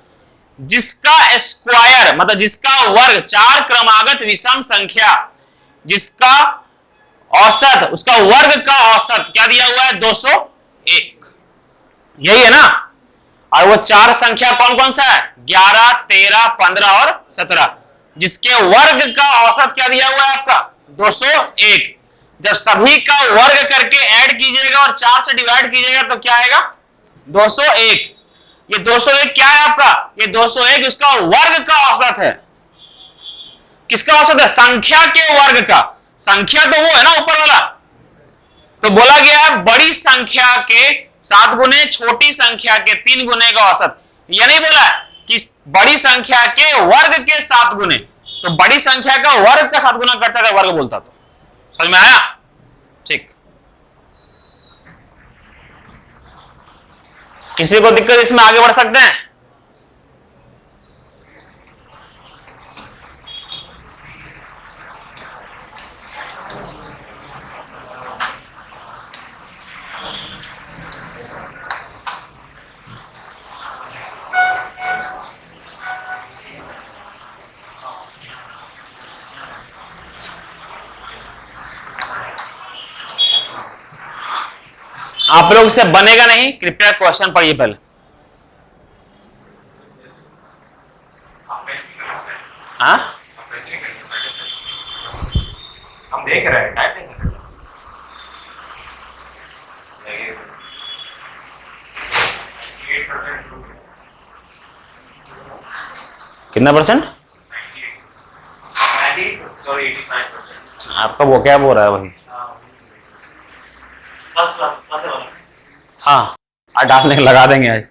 Speaker 1: जिसका स्क्वायर मतलब जिसका वर्ग 4 क्रमागत विषम संख्या जिसका औसत, उसका वर्ग का औसत क्या दिया हुआ है 201, यही है ना। और वो 4 संख्या कौन कौन सा है 11, 13, 15 और 17, जिसके वर्ग का औसत क्या दिया हुआ है आपका 201। जब सभी का वर्ग करके ऐड कीजिएगा और 4 से डिवाइड कीजिएगा तो क्या आएगा 201। ये 201 क्या है आपका, ये 201 उसका वर्ग का औसत है। किसका औसत है, संख्या के वर्ग का। संख्या तो वो है ना ऊपर वाला, तो बोला गया है बड़ी संख्या के 7 गुने, छोटी संख्या के 3 गुने का औसत। यह नहीं बोला कि बड़ी संख्या के वर्ग के 7 गुने, तो बड़ी संख्या का वर्ग का 7 गुना करता है वर्ग बोलता, तो समझ में आया। ठीक, किसी को दिक्कत इसमें आगे बढ़ सकते हैं। आप लोग से बनेगा नहीं, कृपया क्वेश्चन पढ़िए पहले। हाँ
Speaker 2: हम देख रहे हैं टाइप नहीं।
Speaker 1: कितना परसेंट, आपका वो क्या बोल रहा है वही। हाँ आज डालने के लगा देंगे आज।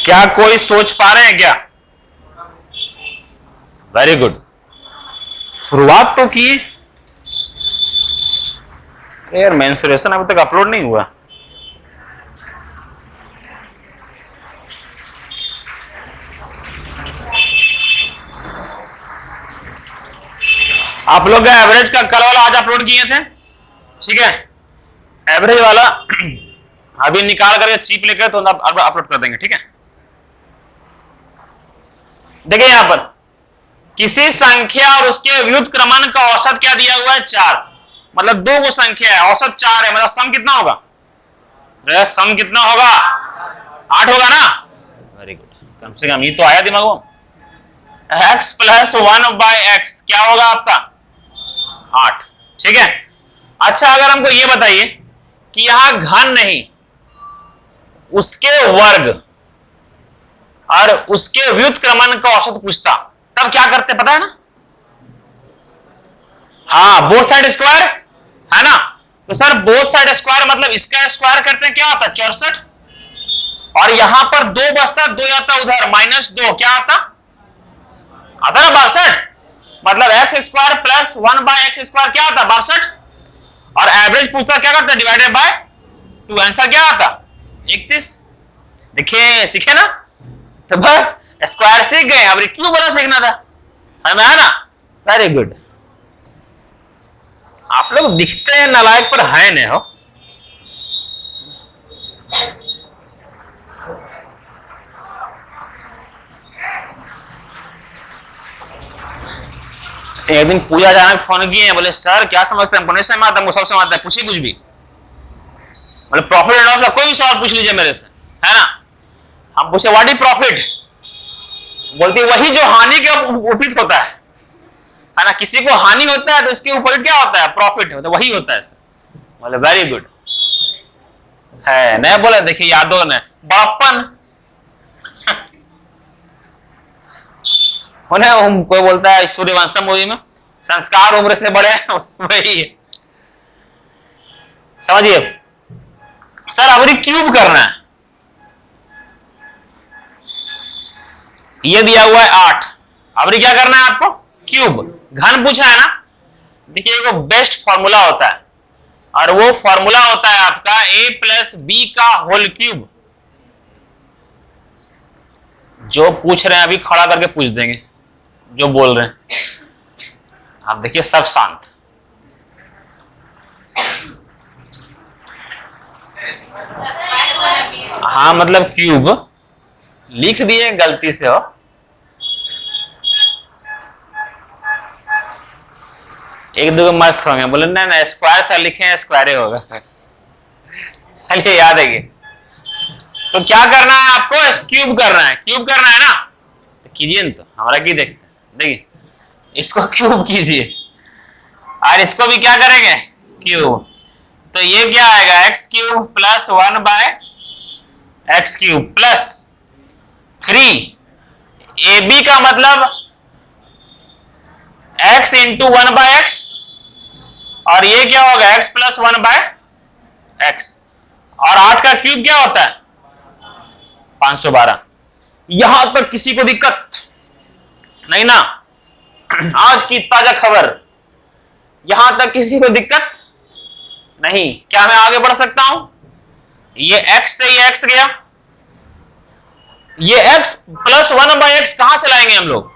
Speaker 1: क्या कोई सोच पा रहे हैं क्या? वेरी गुड, शुरुआत तो की। यार मेंसुरेशन अभी तक अपलोड नहीं हुआ। आप लोग का एवरेज का कल वाला आज अपलोड किए थे, ठीक है। एवरेज वाला अभी निकाल करके चीप लेकर तो अपलोड कर देंगे, ठीक है। देखिए यहां पर किसी संख्या और उसके व्युत्क्रमण क्रमांक का औसत क्या दिया हुआ है 4, मतलब 2 को संख्या है, औसत 4 है, मतलब सम कितना होगा, सम कितना होगा 8 होगा ना। वेरी गुड, कम से कम ये तो आया दिमाग में। x प्लस 1/x क्या होगा आपका 8, ठीक है। अच्छा अगर हमको ये बताइए कि यहां घन नहीं, उसके वर्ग और उसके व्युत्क्रमण क्रमांक का औसत पूछता, तब क्या करते पता है ना। हाँ बोथ साइड स्क्वायर है ना, तो सर बोथ साइड स्क्वायर मतलब इसका स्क्वायर करते हैं क्या आता है 64, और यहां पर 2 बचता, 2 आता उधर -2 क्या आता ना 62, मतलब x square plus 1/x square क्या आता 62, और एवरेज पूछता क्या करता डिवाइडेड बाय 2, आंसर क्या आता 31। देखिए सीखे ना, तो बस स्क्वायर सीख गए, अब क्यों बोला सीखना था, हमें है ना। वेरी गुड, आप लोग दिखते हैं नालायक पर है नहीं हो। एक दिन पूजा जाना फोन किए, बोले सर क्या समझते हैं, बोले से आता है, सब समझ आता है, पूछिए कुछ भी, मतलब प्रॉफिट एंड लॉस का कोई भी सवाल पूछ लीजिए मेरे से, है ना। हम पूछे व्हाट इज प्रॉफिट, बोलती है वही जो हानि के उपयुक्त होता है ना। किसी को हानि होता है तो उसके ऊपर क्या होता है, प्रॉफिट होता है, वही होता है। बोले वेरी गुड है, नहीं बोला, देखिए यादव ने बड़प्पन उन्हें कोई बोलता है सूर्यवंशम मूवी में संस्कार उम्र से बड़े वही है। समझिए सर, अभी क्यूब करना है, ये दिया हुआ है 8, अभी क्या करना है आपको, क्यूब। घन पूछा है ना, देखिए वो बेस्ट फॉर्मूला होता है और वो फॉर्मूला होता है आपका a प्लस बी का होल क्यूब। जो पूछ रहे हैं अभी खड़ा करके पूछ देंगे, जो बोल रहे हैं। आप देखिए सब शांत। हाँ मतलब क्यूब लिख दिए गलती से हो, एक दो मस्त होंगे, बोले ना स्क्वायर से लिखे स्क्वायर होगा। चलिए याद है। तो क्या करना है आपको, क्यूब करना है, क्यूब करना है ना, तो कीजिए न, तो हमारा की देखते हैं। देखिए इसको क्यूब कीजिए और इसको भी क्या करेंगे, क्यूब। तो ये क्या आएगा, x cube plus 1 by x cube plus 3। A B का मतलब x इंटू 1 बाय एक्स, और ये क्या होगा x प्लस 1 बाय एक्स। और 8 का क्यूब क्या होता है 512। यहां तक किसी को दिक्कत नहीं ना, आज की ताजा खबर, यहां तक किसी को दिक्कत नहीं। क्या मैं आगे बढ़ सकता हूं, ये x से ये x गया, ये x प्लस 1 बाय एक्स कहां से लाएंगे हम लोग,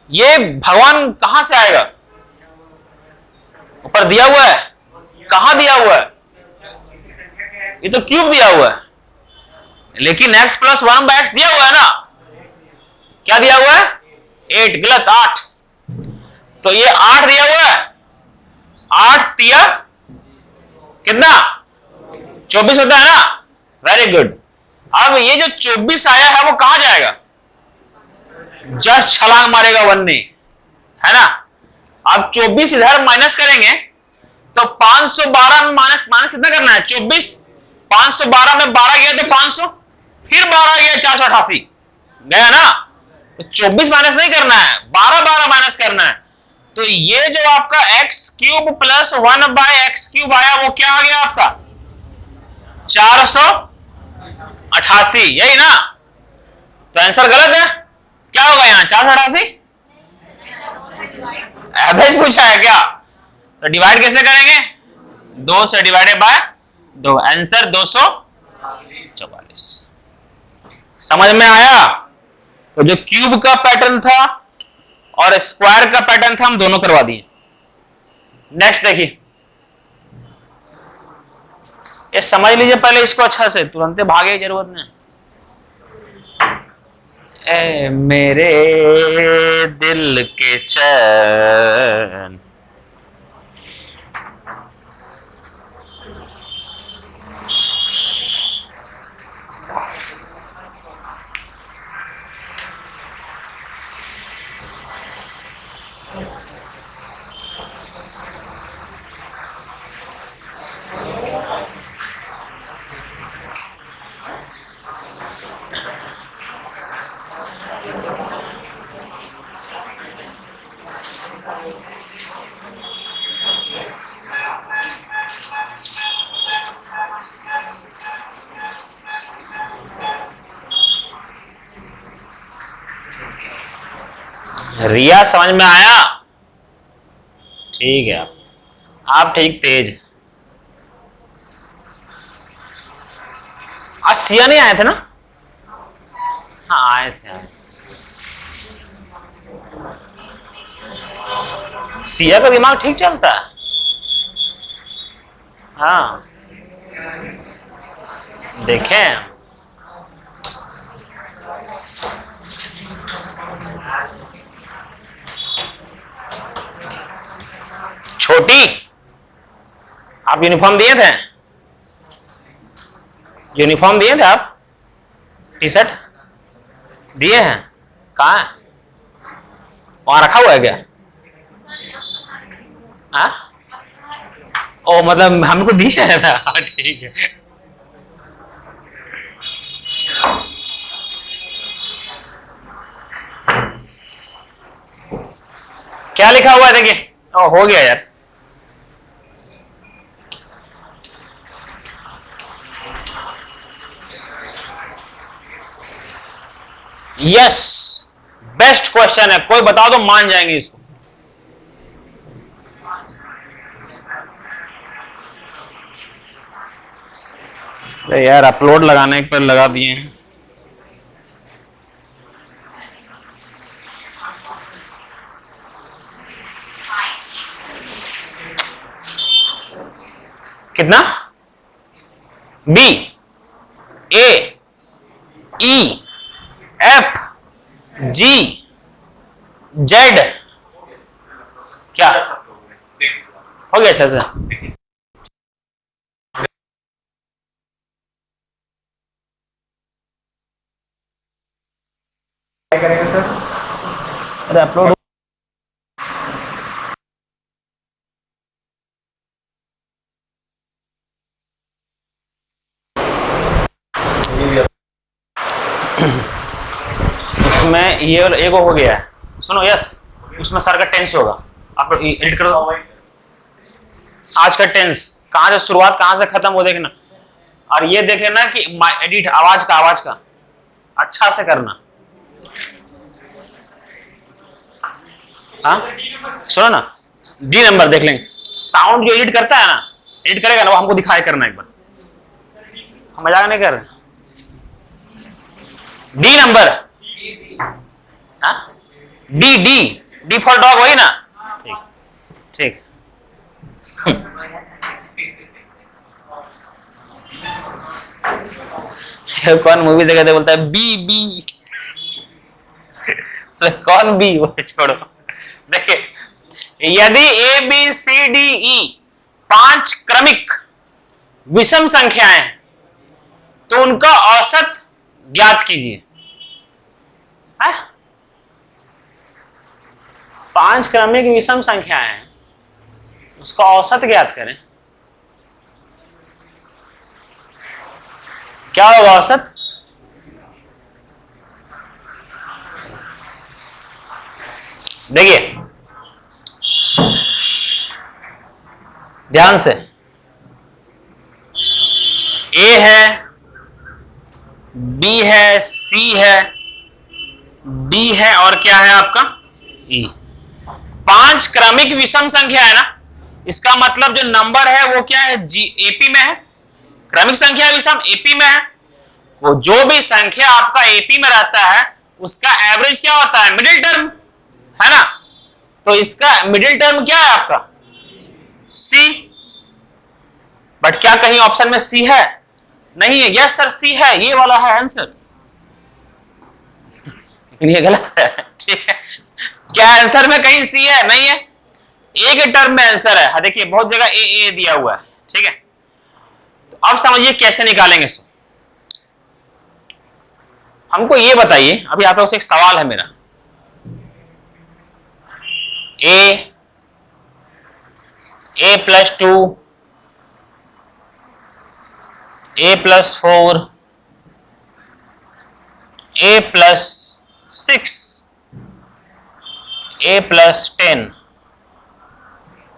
Speaker 1: ये भगवान कहां से आएगा, ऊपर दिया हुआ है, कहां दिया हुआ है, ये तो क्यूब दिया हुआ है, लेकिन x प्लस 1 बाय एक्स दिया हुआ है ना, क्या दिया हुआ है 8, गलत 8। तो ये 8 दिया हुआ है, 8 तिया कितना 24 होता है ना, वेरी गुड। अब ये जो 24 आया है वो कहां जाएगा, जस्ट छलांग मारेगा 1 में, है ना। अब 24 इधर माइनस करेंगे तो 512 में माइनस कितना करना है 24, 512 में 12 गया तो 500, फिर 12 गया 488 गया ना, तो 24 माइनस नहीं करना है, 12 माइनस करना है। तो ये जो आपका x cube plus 1 by x cube आया वो क्या आ गया आपका 488, यही ना। तो आंसर गलत है, क्या होगा यहां 488, एवरेज पूछा है क्या, तो डिवाइड कैसे करेंगे, 2 से डिवाइडेड बाय 2, आंसर 244। समझ में आया। तो जो क्यूब का पैटर्न था और स्क्वायर का पैटर्न था हम दोनों करवा दिए। नेक्स्ट देखिए, ये समझ लीजिए पहले इसको अच्छा से, तुरंत भागे की जरूरत नहीं। ए मेरे दिल के चैन, रिया समझ में आया, ठीक है। आप ठीक तेज, आज सिया नहीं आए थे ना, हाँ आए थे। सिया का दिमाग ठीक चलता है, हाँ देखें। छोटी, आप यूनिफॉर्म दिए थे, यूनिफॉर्म दिए थे आप, टी शर्ट दिए हैं? कहाँ है? वहां रखा हुआ है क्या? हाँ? ओ मतलब हमको दिए है ना? हाँ, ठीक है। क्या लिखा हुआ है देखिए। ओ हो गया यार। यस, बेस्ट क्वेश्चन है। कोई बता दो, मान जाएंगे इसको। अरे यार अपलोड लगाने पर लगा दिए हैं। कितना? बी, ए, ई, एफ, जी, जेड। क्या
Speaker 2: अच्छा से हो गया। देखिए
Speaker 1: हो गया अच्छा से?
Speaker 2: देखिए क्या करेंगे सर?
Speaker 1: अरे अपलोड उसमें ये वाला एक हो गया है। सुनो यस, उसमें सर का टेंस होगा। आप एडिट कर दो। आज का टेंस कहां से शुरुआत, कहां से खत्म, वो देखना। और ये देख लेना कि एडिट आवाज का अच्छा से करना। हाँ सुनो ना, डी नंबर देख लेंगे। साउंड जो एडिट करता है ना, एडिट करेगा ना, वो हमको दिखाई करना एक बार। हम मजाक नहीं कर रहे। डी नंबर, हाँ D D D for dog, वही ना? ठीक ठीक। कौन मूवी देखा था बोलता है बी बी। तो कौन बी, वो छोड़ो। देखिए, यदि ए बी सी डी ई 5 क्रमिक विषम संख्याएं हैं तो उनका औसत ज्ञात कीजिए। 5 क्रमिक विषम संख्याएं हैं, उसका औसत ज्ञात करें। क्या होगा औसत? देखिए ध्यान से, ए है, बी है, सी है, डी है, और क्या है आपका? ई। 5 क्रमिक विषम संख्या है ना, इसका मतलब जो नंबर है वो क्या है? जी, एपी में है। क्रमिक संख्या विषम एपी में है। वो जो भी संख्या आपका एपी में रहता है उसका एवरेज क्या होता है? मिडिल टर्म, है ना? तो इसका मिडिल टर्म क्या है आपका? सी। बट क्या कहीं ऑप्शन में सी है? नहीं है। यस सर सी है, ये वाला है आंसर। लेकिन ये गलत है। ठीक है, क्या आंसर में कहीं सी है? नहीं है। ए के टर्म में आंसर है। देखिए बहुत जगह ए ए दिया हुआ है। ठीक है, तो अब समझिए कैसे निकालेंगे इसको। हमको ये बताइए, अभी आप लोगों से एक सवाल है मेरा। ए प्लस 2, ए प्लस 4, ए प्लस 6, ए प्लस 10,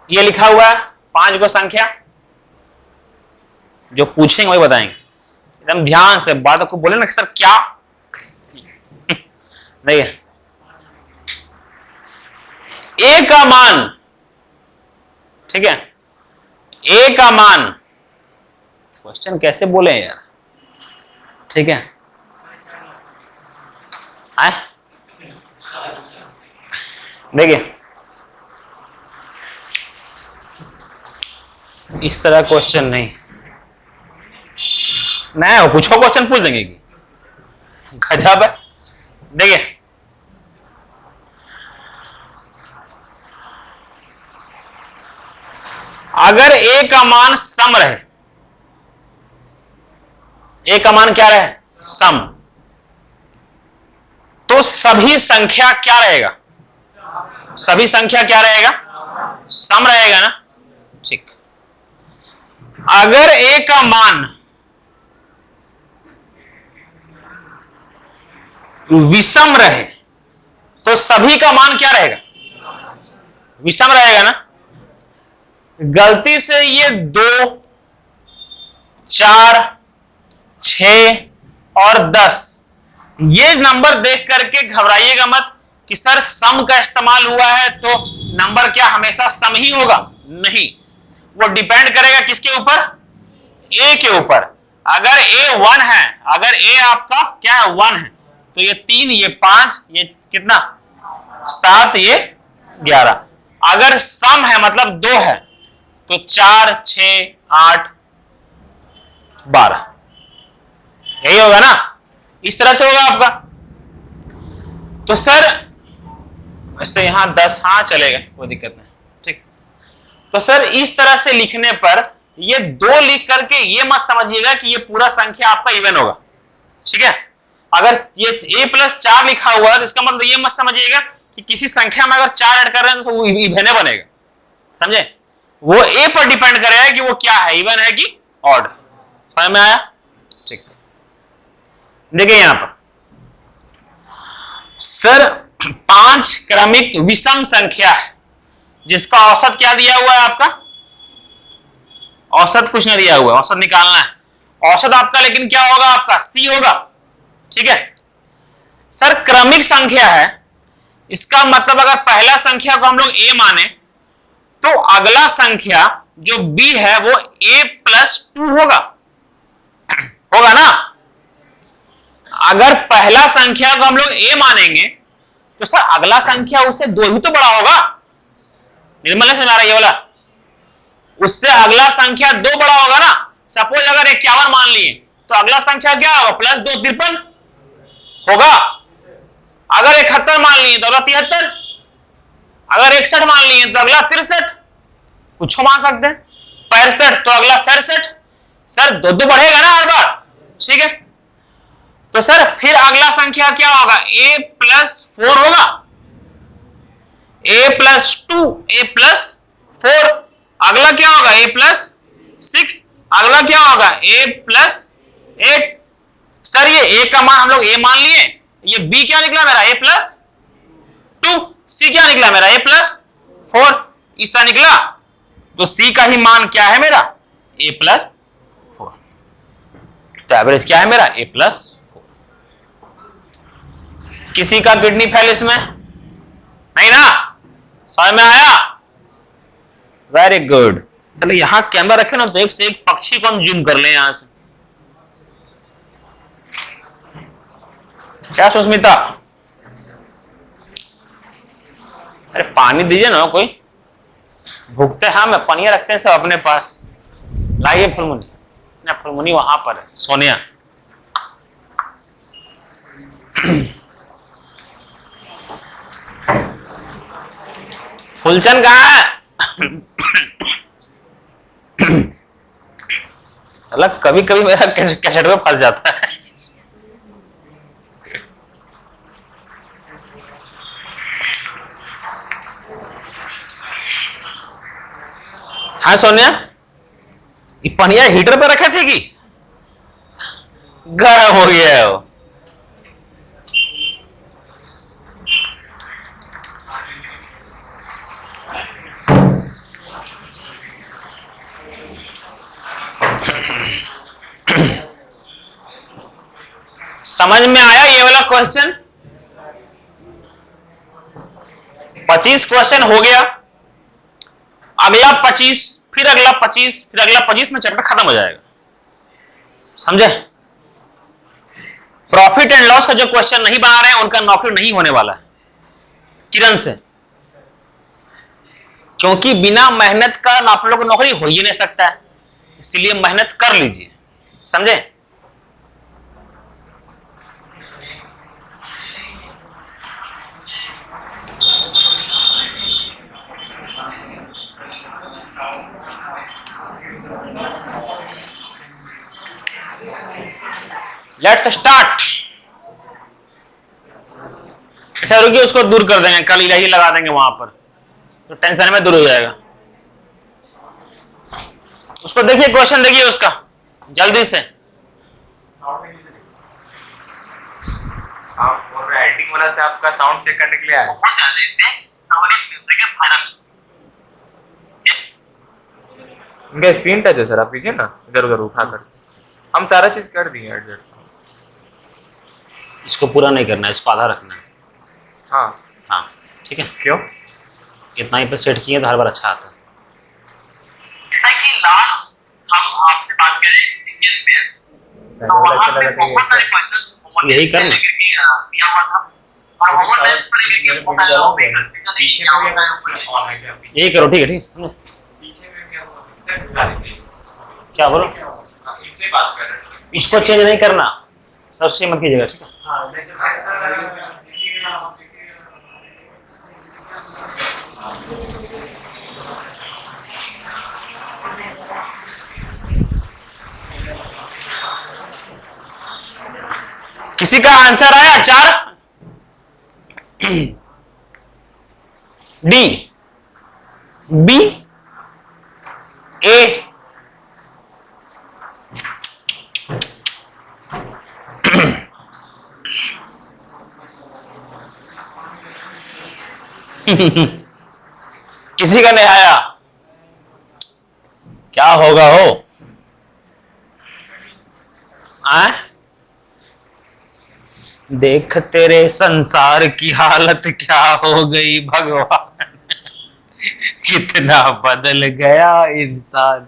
Speaker 1: ये लिखा हुआ है 5 को संख्या। जो पूछेंगे वही बताएंगे। एकदम ध्यान से बात को बोले ना कि सर क्या नहीं है। ए का मान, ठीक है, ए का मान, क्वेश्चन कैसे बोले यार, ठीक है, आए देखिए इस तरह क्वेश्चन नहीं, नया हो पूछो क्वेश्चन पूछ देंगे कि गजब है। देखिए अगर ए का मान सम रहे, ए का मान क्या रहे? सम, तो सभी संख्या क्या रहेगा? सभी संख्या क्या रहेगा? सम रहेगा ना। ठीक, अगर a का मान विषम रहे तो सभी का मान क्या रहेगा? विषम रहेगा ना। गलती से ये 2, 4, 6 और 10 ये नंबर देख करके घबराइएगा मत कि सर सम का इस्तेमाल हुआ है तो नंबर क्या हमेशा सम ही होगा? नहीं, वो डिपेंड करेगा किसके ऊपर? a के ऊपर। अगर a 1 है, अगर a आपका क्या है? 1 है, तो ये 3, ये 5, ये कितना? 7, ये 11। अगर सम है मतलब 2 है तो 4, 6, 8, 12 यही होगा ना। इस तरह से होगा आपका। तो सर वैसे यहां 10 हाँ चलेगा, कोई दिक्कत नहीं। ठीक, तो सर इस तरह से लिखने पर ये 2 लिख करके ये मत समझिएगा कि ये पूरा संख्या आपका इवन होगा। ठीक है, अगर ये a+4 लिखा हुआ है तो इसका मतलब ये मत समझिएगा कि किसी संख्या में अगर 4 ऐड कर रहे हैं तो वो इवन बनेगा। समझे? वो a पर डिपेंड करेगा कि वो क्या है, इवन है कि ऑड। समझ में आया? ठीक, देखिए यहां पर सर 5 क्रमिक विषम संख्या है जिसका औसत क्या दिया हुआ है आपका? औसत कुछ नहीं दिया हुआ है, औसत निकालना है। औसत आपका लेकिन क्या होगा? आपका c होगा। ठीक है सर, क्रमिक संख्या है, इसका मतलब अगर पहला संख्या को हम लोग a माने तो अगला संख्या जो b है वो a+2 होगा। होगा ना। अगर पहला संख्या को हम लोग a मानेंगे तो सर अगला संख्या उससे 2 ही तो बड़ा होगा। निर्मल समझ आ रहा है ये वाला? उससे अगला संख्या 2 बड़ा होगा ना। सपोज अगर 51 मान लिए तो अगला संख्या क्या होगा? +2 53 होगा। अगर 71 मान लिए तो अगला 73, अगर 61 मान लिए तो अगला 63, कुछ मान सकते हैं 65 तो अगला 67। सर 2 बढ़ेगा ना हर बार। ठीक है, तो सर फिर अगला संख्या क्या होगा? a+4 होगा, a+2, a+4। अगला क्या होगा? a+6। अगला क्या होगा? a+8। सर ये a का मान हम लोग a मान लिए, ये b क्या निकला मेरा? a+2। c क्या निकला मेरा? a+4। इस तरह निकला तो c का ही मान क्या है मेरा? a+4। तो एवरेज क्या है मेरा? a+4। किसी का किडनी फेल इसमें नहीं ना? समझ में आया? Very good. चलो यहां कैमरा रखे ना तो एक से एक पक्षी को हम जूम कर लें यहां से। क्या सुस्मिता? अरे पानी दीजिए ना, कोई भूखते हैं। मैं पनिया रखते हैं सब अपने पास। लाइए फुलमुनी ना, फुलमुनी वहां पर है। सोनिया फुलचंद कहाँ है? अलग कभी कभी मेरा कैसेट में फंस जाता है। हाँ सोनिया, ये पनिया हीटर पे रखे थे कि गर्म हो गया है वो? समझ में आया ये वाला क्वेश्चन? 25 क्वेश्चन हो गया। अगला 25, फिर अगला 25, फिर अगला 25 में चैप्टर खत्म हो जाएगा। समझे? प्रॉफिट एंड लॉस का जो क्वेश्चन नहीं बना रहे हैं उनका नौकरी नहीं होने वाला है किरण से, क्योंकि बिना मेहनत का आप लोग को नौकरी हो ही नहीं सकता है। इसलिए मेहनत कर लीजिए। समझे? Let's start. अच्छा रुकिए, उसको दूर कर देंगे, कल यही लगा देंगे वहां पर, तो टेंशन में दूर हो जाएगा। उसको देखिए, क्वेश्चन देखिए उसका जल्दी से।
Speaker 2: आप बोल रहे एडिटिंग वाला से आपका साउंड चेक करने के लिए आए। इनका स्क्रीन टच है सर, आप कीजिए ना इधर उधर उठा कर। हम सारा चीज कर दिए एडजस्ट।
Speaker 1: इसको पूरा नहीं करना है, इसको आधा रखना है।
Speaker 2: हाँ
Speaker 1: हाँ ठीक है,
Speaker 2: क्यों?
Speaker 1: इतना ही पे सेट किए तो हर बार अच्छा आता है।
Speaker 3: जैसा कि लास्ट हम आपसे बात करें सिंगल बेस, तो वहां पे बहुत सारे क्वेश्चंस
Speaker 1: यही करना
Speaker 3: दिया हुआ था, और होमवर्क बेस पर लेके बहुत सारे लोग भी करते हैं।
Speaker 2: पीछे में भी अपना ऑन है क्या? पीछे
Speaker 1: यही करो, ठीक है ठीक है।
Speaker 2: पीछे में भी आप सर बता दीजिए।
Speaker 1: क्या बोलो,
Speaker 2: इनसे बात कर रहे हैं।
Speaker 1: इसको चेंज नहीं करना, सबसे मत कीजिएगा, ठीक है। किसी का आंसर आया 4? डी, बी, ए, किसी का नहीं आया, क्या होगा हो? आ? देख तेरे संसार की हालत क्या हो गई भगवान, कितना बदल गया इंसान।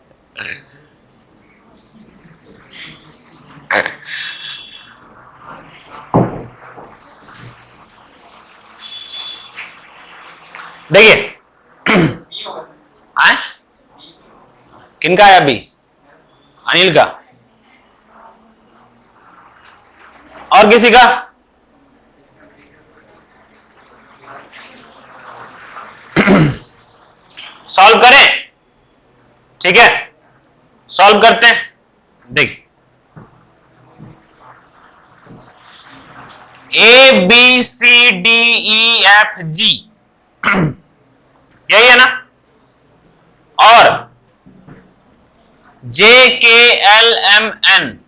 Speaker 1: देखिए आए, किनका आया बी? अनिल का। और किसी का? सॉल्व करें, ठीक है, सॉल्व करते हैं। देखिए A B C D E F G, यही है ना, और जे के एल एम एन,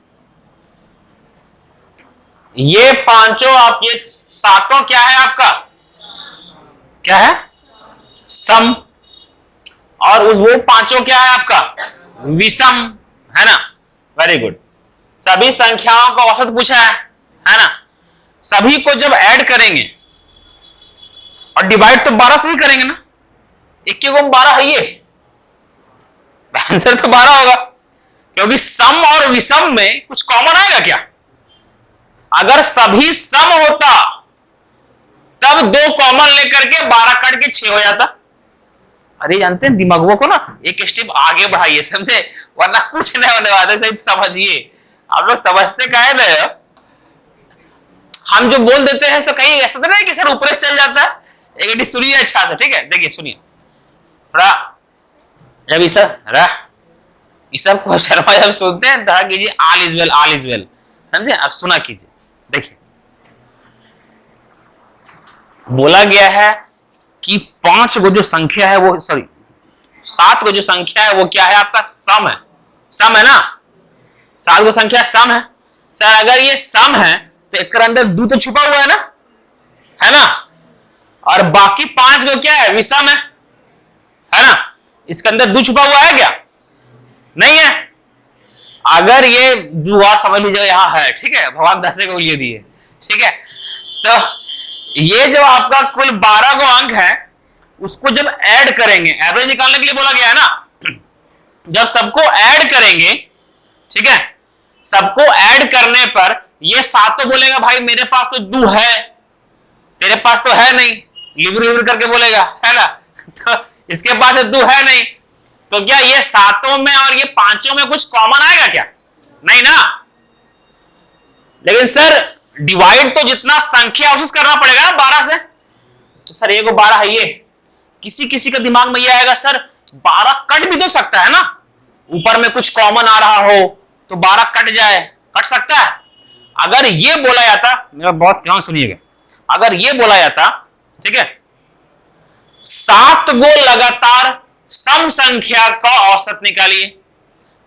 Speaker 1: ये पांचों, आप ये सातों क्या है आपका? क्या है? सम। और वो पांचों क्या है आपका? विषम, है ना? Very good. सभी संख्याओं का औसत पूछा है ना? सभी को जब ऐड करेंगे और डिवाइड तो 12 से ही करेंगे ना, एक के गुण 12 है, ये आंसर तो 12 होगा, क्योंकि सम और विषम में कुछ कॉमन आएगा क्या? अगर सभी सम होता तब 2 कॉमन लेकर के 12 कट के 6 हो जाता। अरे जानते हैं दिमागों को ना एक स्टेप आगे बढ़ाइए, समझे, वरना कुछ नहीं होने वाला। सही समझिए, आप लोग समझते क्या है ना, हम जो बोल देते हैं सो कहीं ऐसा तो नहीं कि सर ऊपर से चल जाता है। एक सुनिए अच्छा से, ठीक है, देखिए सुनिए थोड़ा, जब ये सब क्वेश्चन जब सुनते हैं तो कीजिए all is well, all is well, समझे? अब सुना कीजिए, देखिए बोला गया है कि 5 गो जो संख्या है वो, सॉरी 7 गो जो संख्या है वो क्या है आपका? सम है। सम है ना, 7 गो संख्या सम है। सर अगर ये सम है तो एक अंदर 2 तो छुपा हुआ है ना? और बाकी 5 गो क्या है? विषम है ना? इसके अंदर 2 छुपा हुआ है क्या? नहीं है। अगर ये दुआ समझ लीजिए यहां है, ठीक है, भगवान 10 को लिए दिए, ठीक है, तो ये जो आपका कुल 12 गो अंक है उसको जब ऐड करेंगे, एवरेज निकालने के लिए बोला गया है ना, जब सबको ऐड करेंगे, ठीक है, सबको ऐड करने पर ये 7 तो बोलेगा भाई मेरे पास तो 2 है, तेरे पास तो है नहीं, लिबर लिबर करके बोलेगा, है ना? तो इसके पास 2 है नहीं, तो क्या ये 7 में और ये 5 में कुछ कॉमन आएगा क्या? नहीं ना। लेकिन सर डिवाइड तो जितना संख्या उसे करना पड़ेगा ना 12 से, तो सर ये को 12 है, ये किसी किसी का दिमाग में ये आएगा सर 12 कट भी तो सकता है ना, ऊपर में कुछ कॉमन आ रहा हो तो 12 कट जाए, कट सकता है। अगर ये बोला जाता, मेरा बहुत ध्यान सुनिएगा, अगर ये बोला जाता, ठीक है, 7 गो लगातार सम संख्या का औसत निकालिए,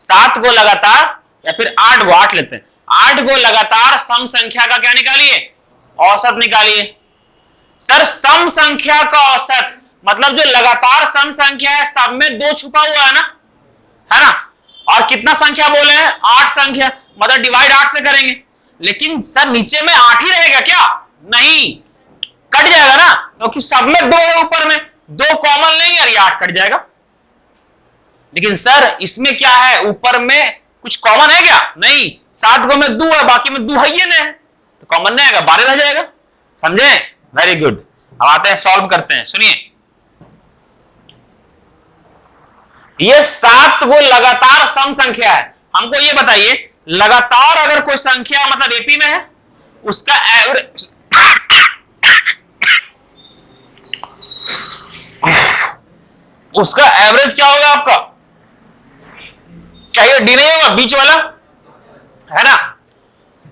Speaker 1: 7 गो लगातार, या फिर 8 गो, 8 लेते हैं, 8 गो लगातार सम संख्या का क्या निकालिए, औसत निकालिए। सर सम संख्या का औसत मतलब जो लगातार सम संख्या है सब में 2 छुपा हुआ है ना, और कितना संख्या बोले हैं, 8 संख्या, मतलब डिवाइड 8 से करेंगे। लेकिन सर नीचे में 8 ही रहेगा क्या, नहीं, कट जाएगा ना, क्योंकि सब में 2 है, ऊपर में 2 कॉमन लेंगे और ये 8 कट जाएगा। लेकिन सर इसमें क्या है, ऊपर में कुछ कॉमन है क्या, नहीं, 7 गो में 2 है, बाकी में 2 है ही नहीं है, तो कॉमन नहीं आएगा, 12 रह जाएगा। समझे, वेरी गुड। अब आते हैं सॉल्व करते हैं, सुनिए, ये 7 गो लगातार सम संख्या है। हमको ये बताइए, लगातार अगर कोई संख्या मतलब एपी में है, उसका एवरेज उसका एवरेज क्या होगा आपका, क्या ये डी नहीं होगा, बीच वाला है ना,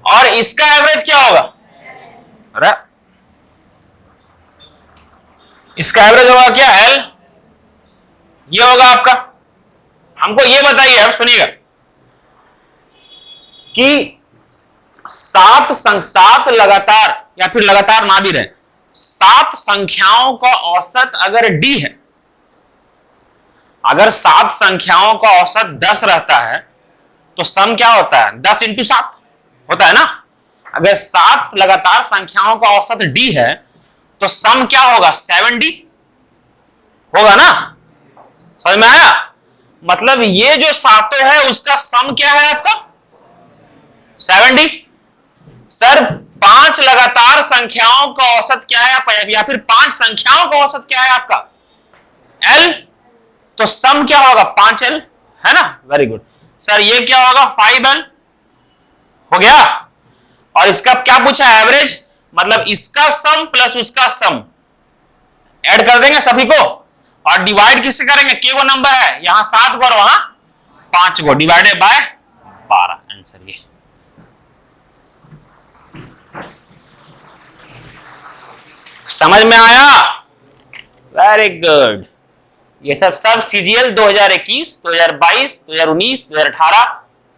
Speaker 1: और इसका एवरेज क्या होगा, अरे इसका एवरेज होगा क्या, एल, ये होगा आपका। हमको ये बताइए, अब सुनिएगा कि 7 लगातार या फिर लगातार ना भी रहे, 7 संख्याओं का औसत अगर डी है, अगर 7 संख्याओं का औसत 10 रहता है तो सम क्या होता है, 10 इंटू 7 होता है ना। अगर 7 लगातार संख्याओं का औसत डी है तो सम क्या होगा, 7d होगा ना, समझ में आया। मतलब ये जो सातों है उसका सम क्या है आपका, 7d। सर 5 लगातार संख्याओं का औसत क्या है, या फिर 5 संख्याओं का औसत क्या है आपका, l, तो सम क्या होगा, 5l, है ना, वेरी गुड। सर ये क्या होगा, 5l हो गया। और इसका क्या पूछा, एवरेज, मतलब इसका सम प्लस उसका सम ऐड कर देंगे सभी को, और डिवाइड किससे करेंगे, के वो नंबर है, यहां 7 गो और वहां 5 गो, डिवाइडेड बाय 12, आंसर ये। समझ में आया, वेरी गुड। ये सब सीजीएल 2021, 2022, 2019, 2018,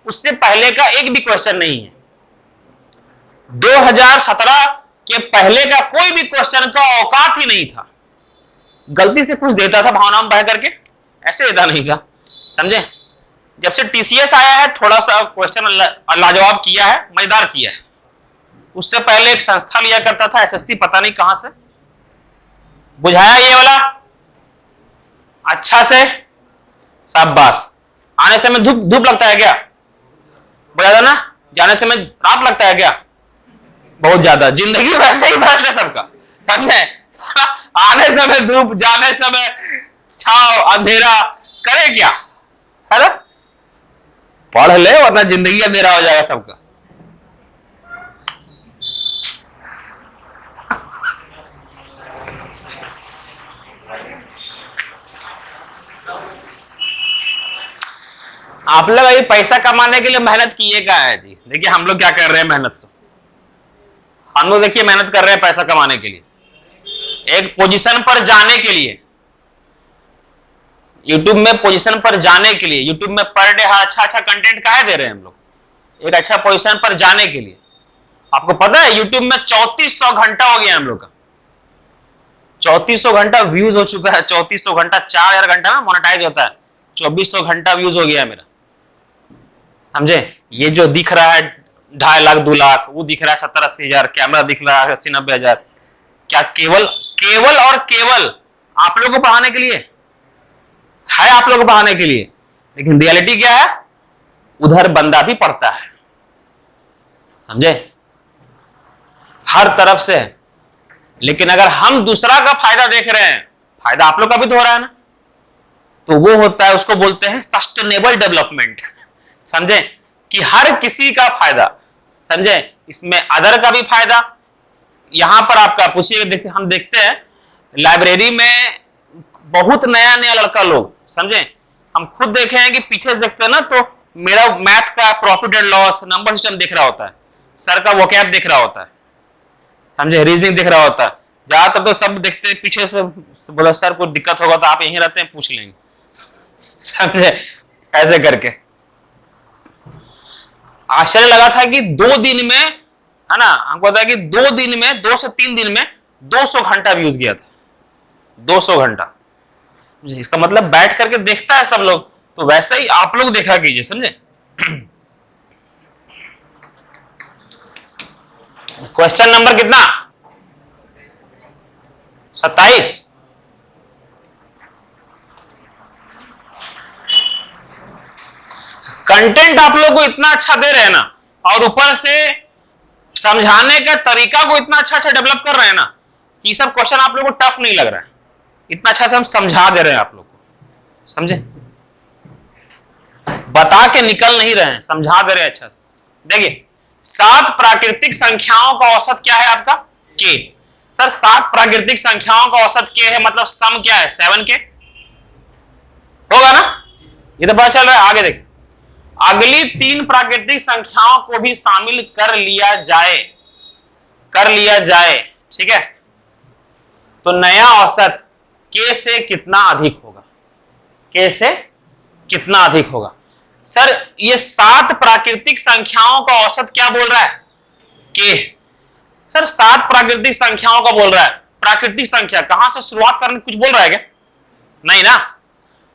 Speaker 1: उससे पहले का एक भी क्वेश्चन नहीं है। 2017 के पहले का कोई भी क्वेश्चन का औकात ही नहीं था। गलती से कुछ देता था भावना में बह करके, ऐसे देता नहीं था, समझे। जब से टीसीएस आया है थोड़ा सा क्वेश्चन लाजवाब किया है, मजेदार किया है। उससे पहले एक संस्था लिया करता था एसएससी, पता नहीं कहां से बुझाया ये वाला अच्छा से, शाबाश। आने से में धूप लगता है क्या, बुझा ना, जाने से में रात लगता है क्या, बहुत ज्यादा। जिंदगी वैसे ही फर्क है सबका, समझे। आने समय धूप, जाने समय छाव, अंधेरा, करे क्या, है ना, पढ़ ले वरना जिंदगी अंधेरा हो जाएगा सबका। आप लोग अभी पैसा कमाने के लिए मेहनत किए क्या है जी, देखिए हम लोग क्या कर रहे हैं मेहनत से, हम लोग देखिए मेहनत कर रहे हैं पैसा कमाने के लिए, एक पोजीशन पर जाने के लिए, यूट्यूब में पोजीशन पर जाने के लिए। यूट्यूब में पर डे अच्छा कंटेंट काहे दे रहे हैं हम लोग, एक अच्छा पोजीशन पर जाने के लिए। आपको पता है यूट्यूब में 3400 घंटा हो गया हम लोग का, 3400 घंटा व्यूज हो चुका है, 3400 घंटा 4000 घंटा में मोनेटाइज होता है, 2400 घंटा व्यूज हो गया मेरा, समझे। ये जो दिख रहा है 2.5 लाख 2 लाख, वो दिख रहा है 70-80 हजार, कैमरा दिख रहा है 80-90 हजार, क्या केवल और केवल आप लोगों को पढ़ाने के लिए है, आप लोगों को पढ़ाने के लिए। लेकिन रियलिटी क्या है, उधर बंदा भी पढ़ता है, समझे, हर तरफ से। लेकिन अगर हम दूसरा का फायदा देख रहे हैं, फायदा आप लोग का भी तो हो रहा है ना, तो वो होता है, उसको बोलते हैं सस्टेनेबल डेवलपमेंट, समझे, कि हर किसी का फायदा, समझे। इसमें अदर का भी फायदा। यहां पर आपका पूछिए, हम देखते हैं लाइब्रेरी में बहुत नया लड़का लोग, समझे, हम खुद देखे हैं कि पीछे से देखते हैं ना, तो मेरा मैथ का profit and loss, number system दिख रहा होता है, सर का वोकैब दिख रहा होता है, समझे, रीजनिंग दिख रहा होता है। ज्यादातर तो सब देखते हैं पीछे से, बोला सर कोई दिक्कत होगा तो आप यहीं रहते हैं पूछ लेंगे, समझे, ऐसे करके। आश्चर्य लगा था कि 2 दिन में, है ना, हमको पता है कि 2 दिन में, 2 से 3 दिन में 200 घंटा व्यूज गया था, 200 घंटा। इसका मतलब बैठ करके देखता है सब लोग, तो वैसे ही आप लोग देखा कीजिए, समझे। क्वेश्चन नंबर कितना, 27। कंटेंट आप लोग को इतना अच्छा दे रहे हैं ना, और ऊपर से समझाने का तरीका को इतना अच्छा अच्छा डेवलप कर रहे हैं ना, कि सब क्वेश्चन आप लोग को टफ नहीं लग रहा है, इतना अच्छा से हम समझा दे रहे हैं आप लोग को, समझे, बता के निकल नहीं रहे हैं, समझा दे रहे हैं अच्छा से। देखिए 7 प्राकृतिक संख्याओं का औसत क्या है आपका, के। सर 7 प्राकृतिक संख्याओं का औसत के है, मतलब सम क्या है, 7 के होगा ना, ये तो पता चल रहा है। आगे देखिए, अगली 3 प्राकृतिक संख्याओं को भी शामिल कर लिया जाए, ठीक है, तो नया औसत के से कितना अधिक होगा, के से कितना अधिक होगा। सर ये 7 प्राकृतिक संख्याओं का औसत क्या बोल रहा है, के। सर 7 प्राकृतिक संख्याओं का बोल रहा है, प्राकृतिक संख्या कहां से शुरुआत करने, कुछ बोल रहा है क्या, नहीं ना।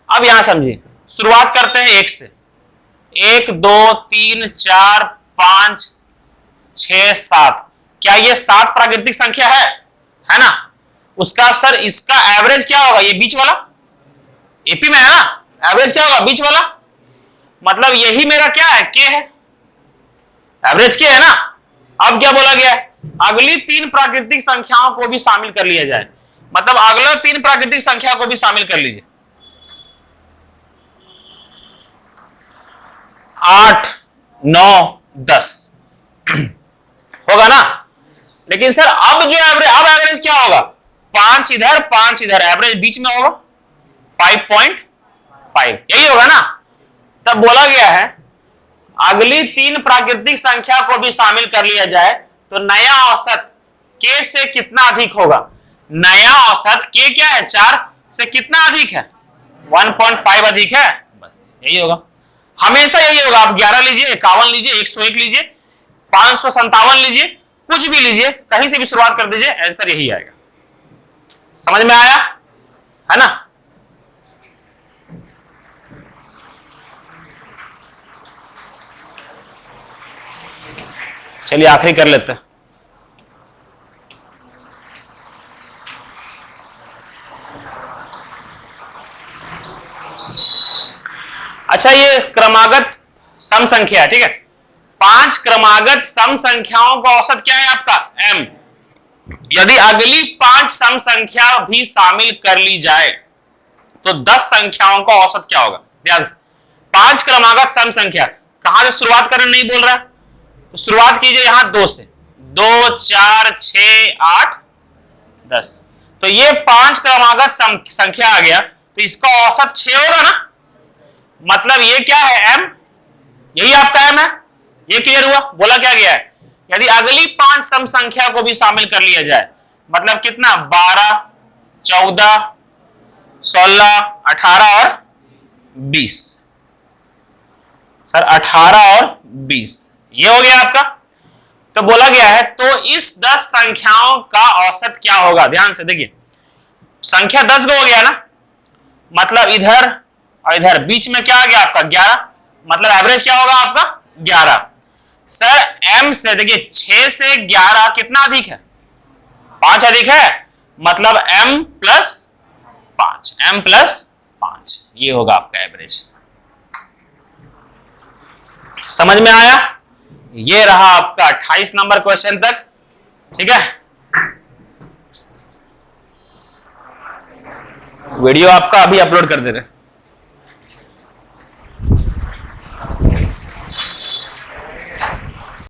Speaker 1: अब यहां समझिए, शुरुआत करते हैं 1 से, 1 2 3 4 5 6 7। क्या ये 7 प्राकृतिक संख्या है ना। उसका सर इसका एवरेज क्या होगा, ये बीच वाला, एपी में है ना, एवरेज क्या होगा, बीच वाला, मतलब यही मेरा क्या है, के है, एवरेज के है ना। अब क्या बोला गया है, अगली 3 प्राकृतिक संख्याओं को भी शामिल कर लिया जाए, मतलब अगले 3 प्राकृतिक संख्या को भी शामिल कर लीजिए, 8 9 10 होगा ना। लेकिन सर अब जो एवरेज क्या होगा, 5 इधर 5 इधर, एवरेज बीच में होगा 5.5, यही होगा ना। तब बोला गया है अगली 3 प्राकृतिक संख्या को भी शामिल कर लिया जाए तो नया औसत के से कितना अधिक होगा। नया औसत के क्या है, 4 से कितना अधिक है, 1.5 अधिक है, बस यही होगा, हमेशा यही होगा। आप 11 लीजिए, 51 लीजिए, 101 लीजिए, 557 लीजिए, कुछ भी लीजिए, कहीं से भी शुरुआत कर दीजिए, आंसर यही आएगा। समझ में आया, है ना। चलिए आखिरी कर लेते हैं। अच्छा ये क्रमागत सम संख्या है, ठीक है, 5 क्रमागत सम संख्याओं का औसत क्या है आपका, m। यदि अगली 5 सम संख्या भी शामिल कर ली जाए तो 10 संख्याओं का औसत क्या होगा। ध्यान से, 5 क्रमागत सम संख्या, कहां से शुरुआत करने नहीं बोल रहा है, तो शुरुआत कीजिए यहां 2 से, 2 4 6 8 10, तो ये 5 क्रमागत संख्या आ गया, तो इसका औसत 6 होगा ना, मतलब ये क्या है, m, यही आपका m है। ये क्लियर हुआ, बोला क्या गया है, यदि अगली 5 सम संख्या को भी शामिल कर लिया जाए, मतलब कितना, 12 14 16 18 और 20। सर 18 और 20 ये हो गया आपका। तो बोला गया है तो इस 10 संख्याओं का औसत क्या होगा। ध्यान से देखिए, संख्या 10 को हो गया ना, मतलब इधर और इधर बीच में क्या आ गया आपका 11, मतलब एवरेज क्या होगा आपका 11। सर m से देखिए 6 से 11 कितना अधिक है, 5 अधिक है, मतलब m प्लस 5, ये होगा आपका एवरेज। समझ में आया, ये रहा आपका 28 नंबर क्वेश्चन तक, ठीक है। वीडियो आपका अभी अपलोड कर दे रहे हैं।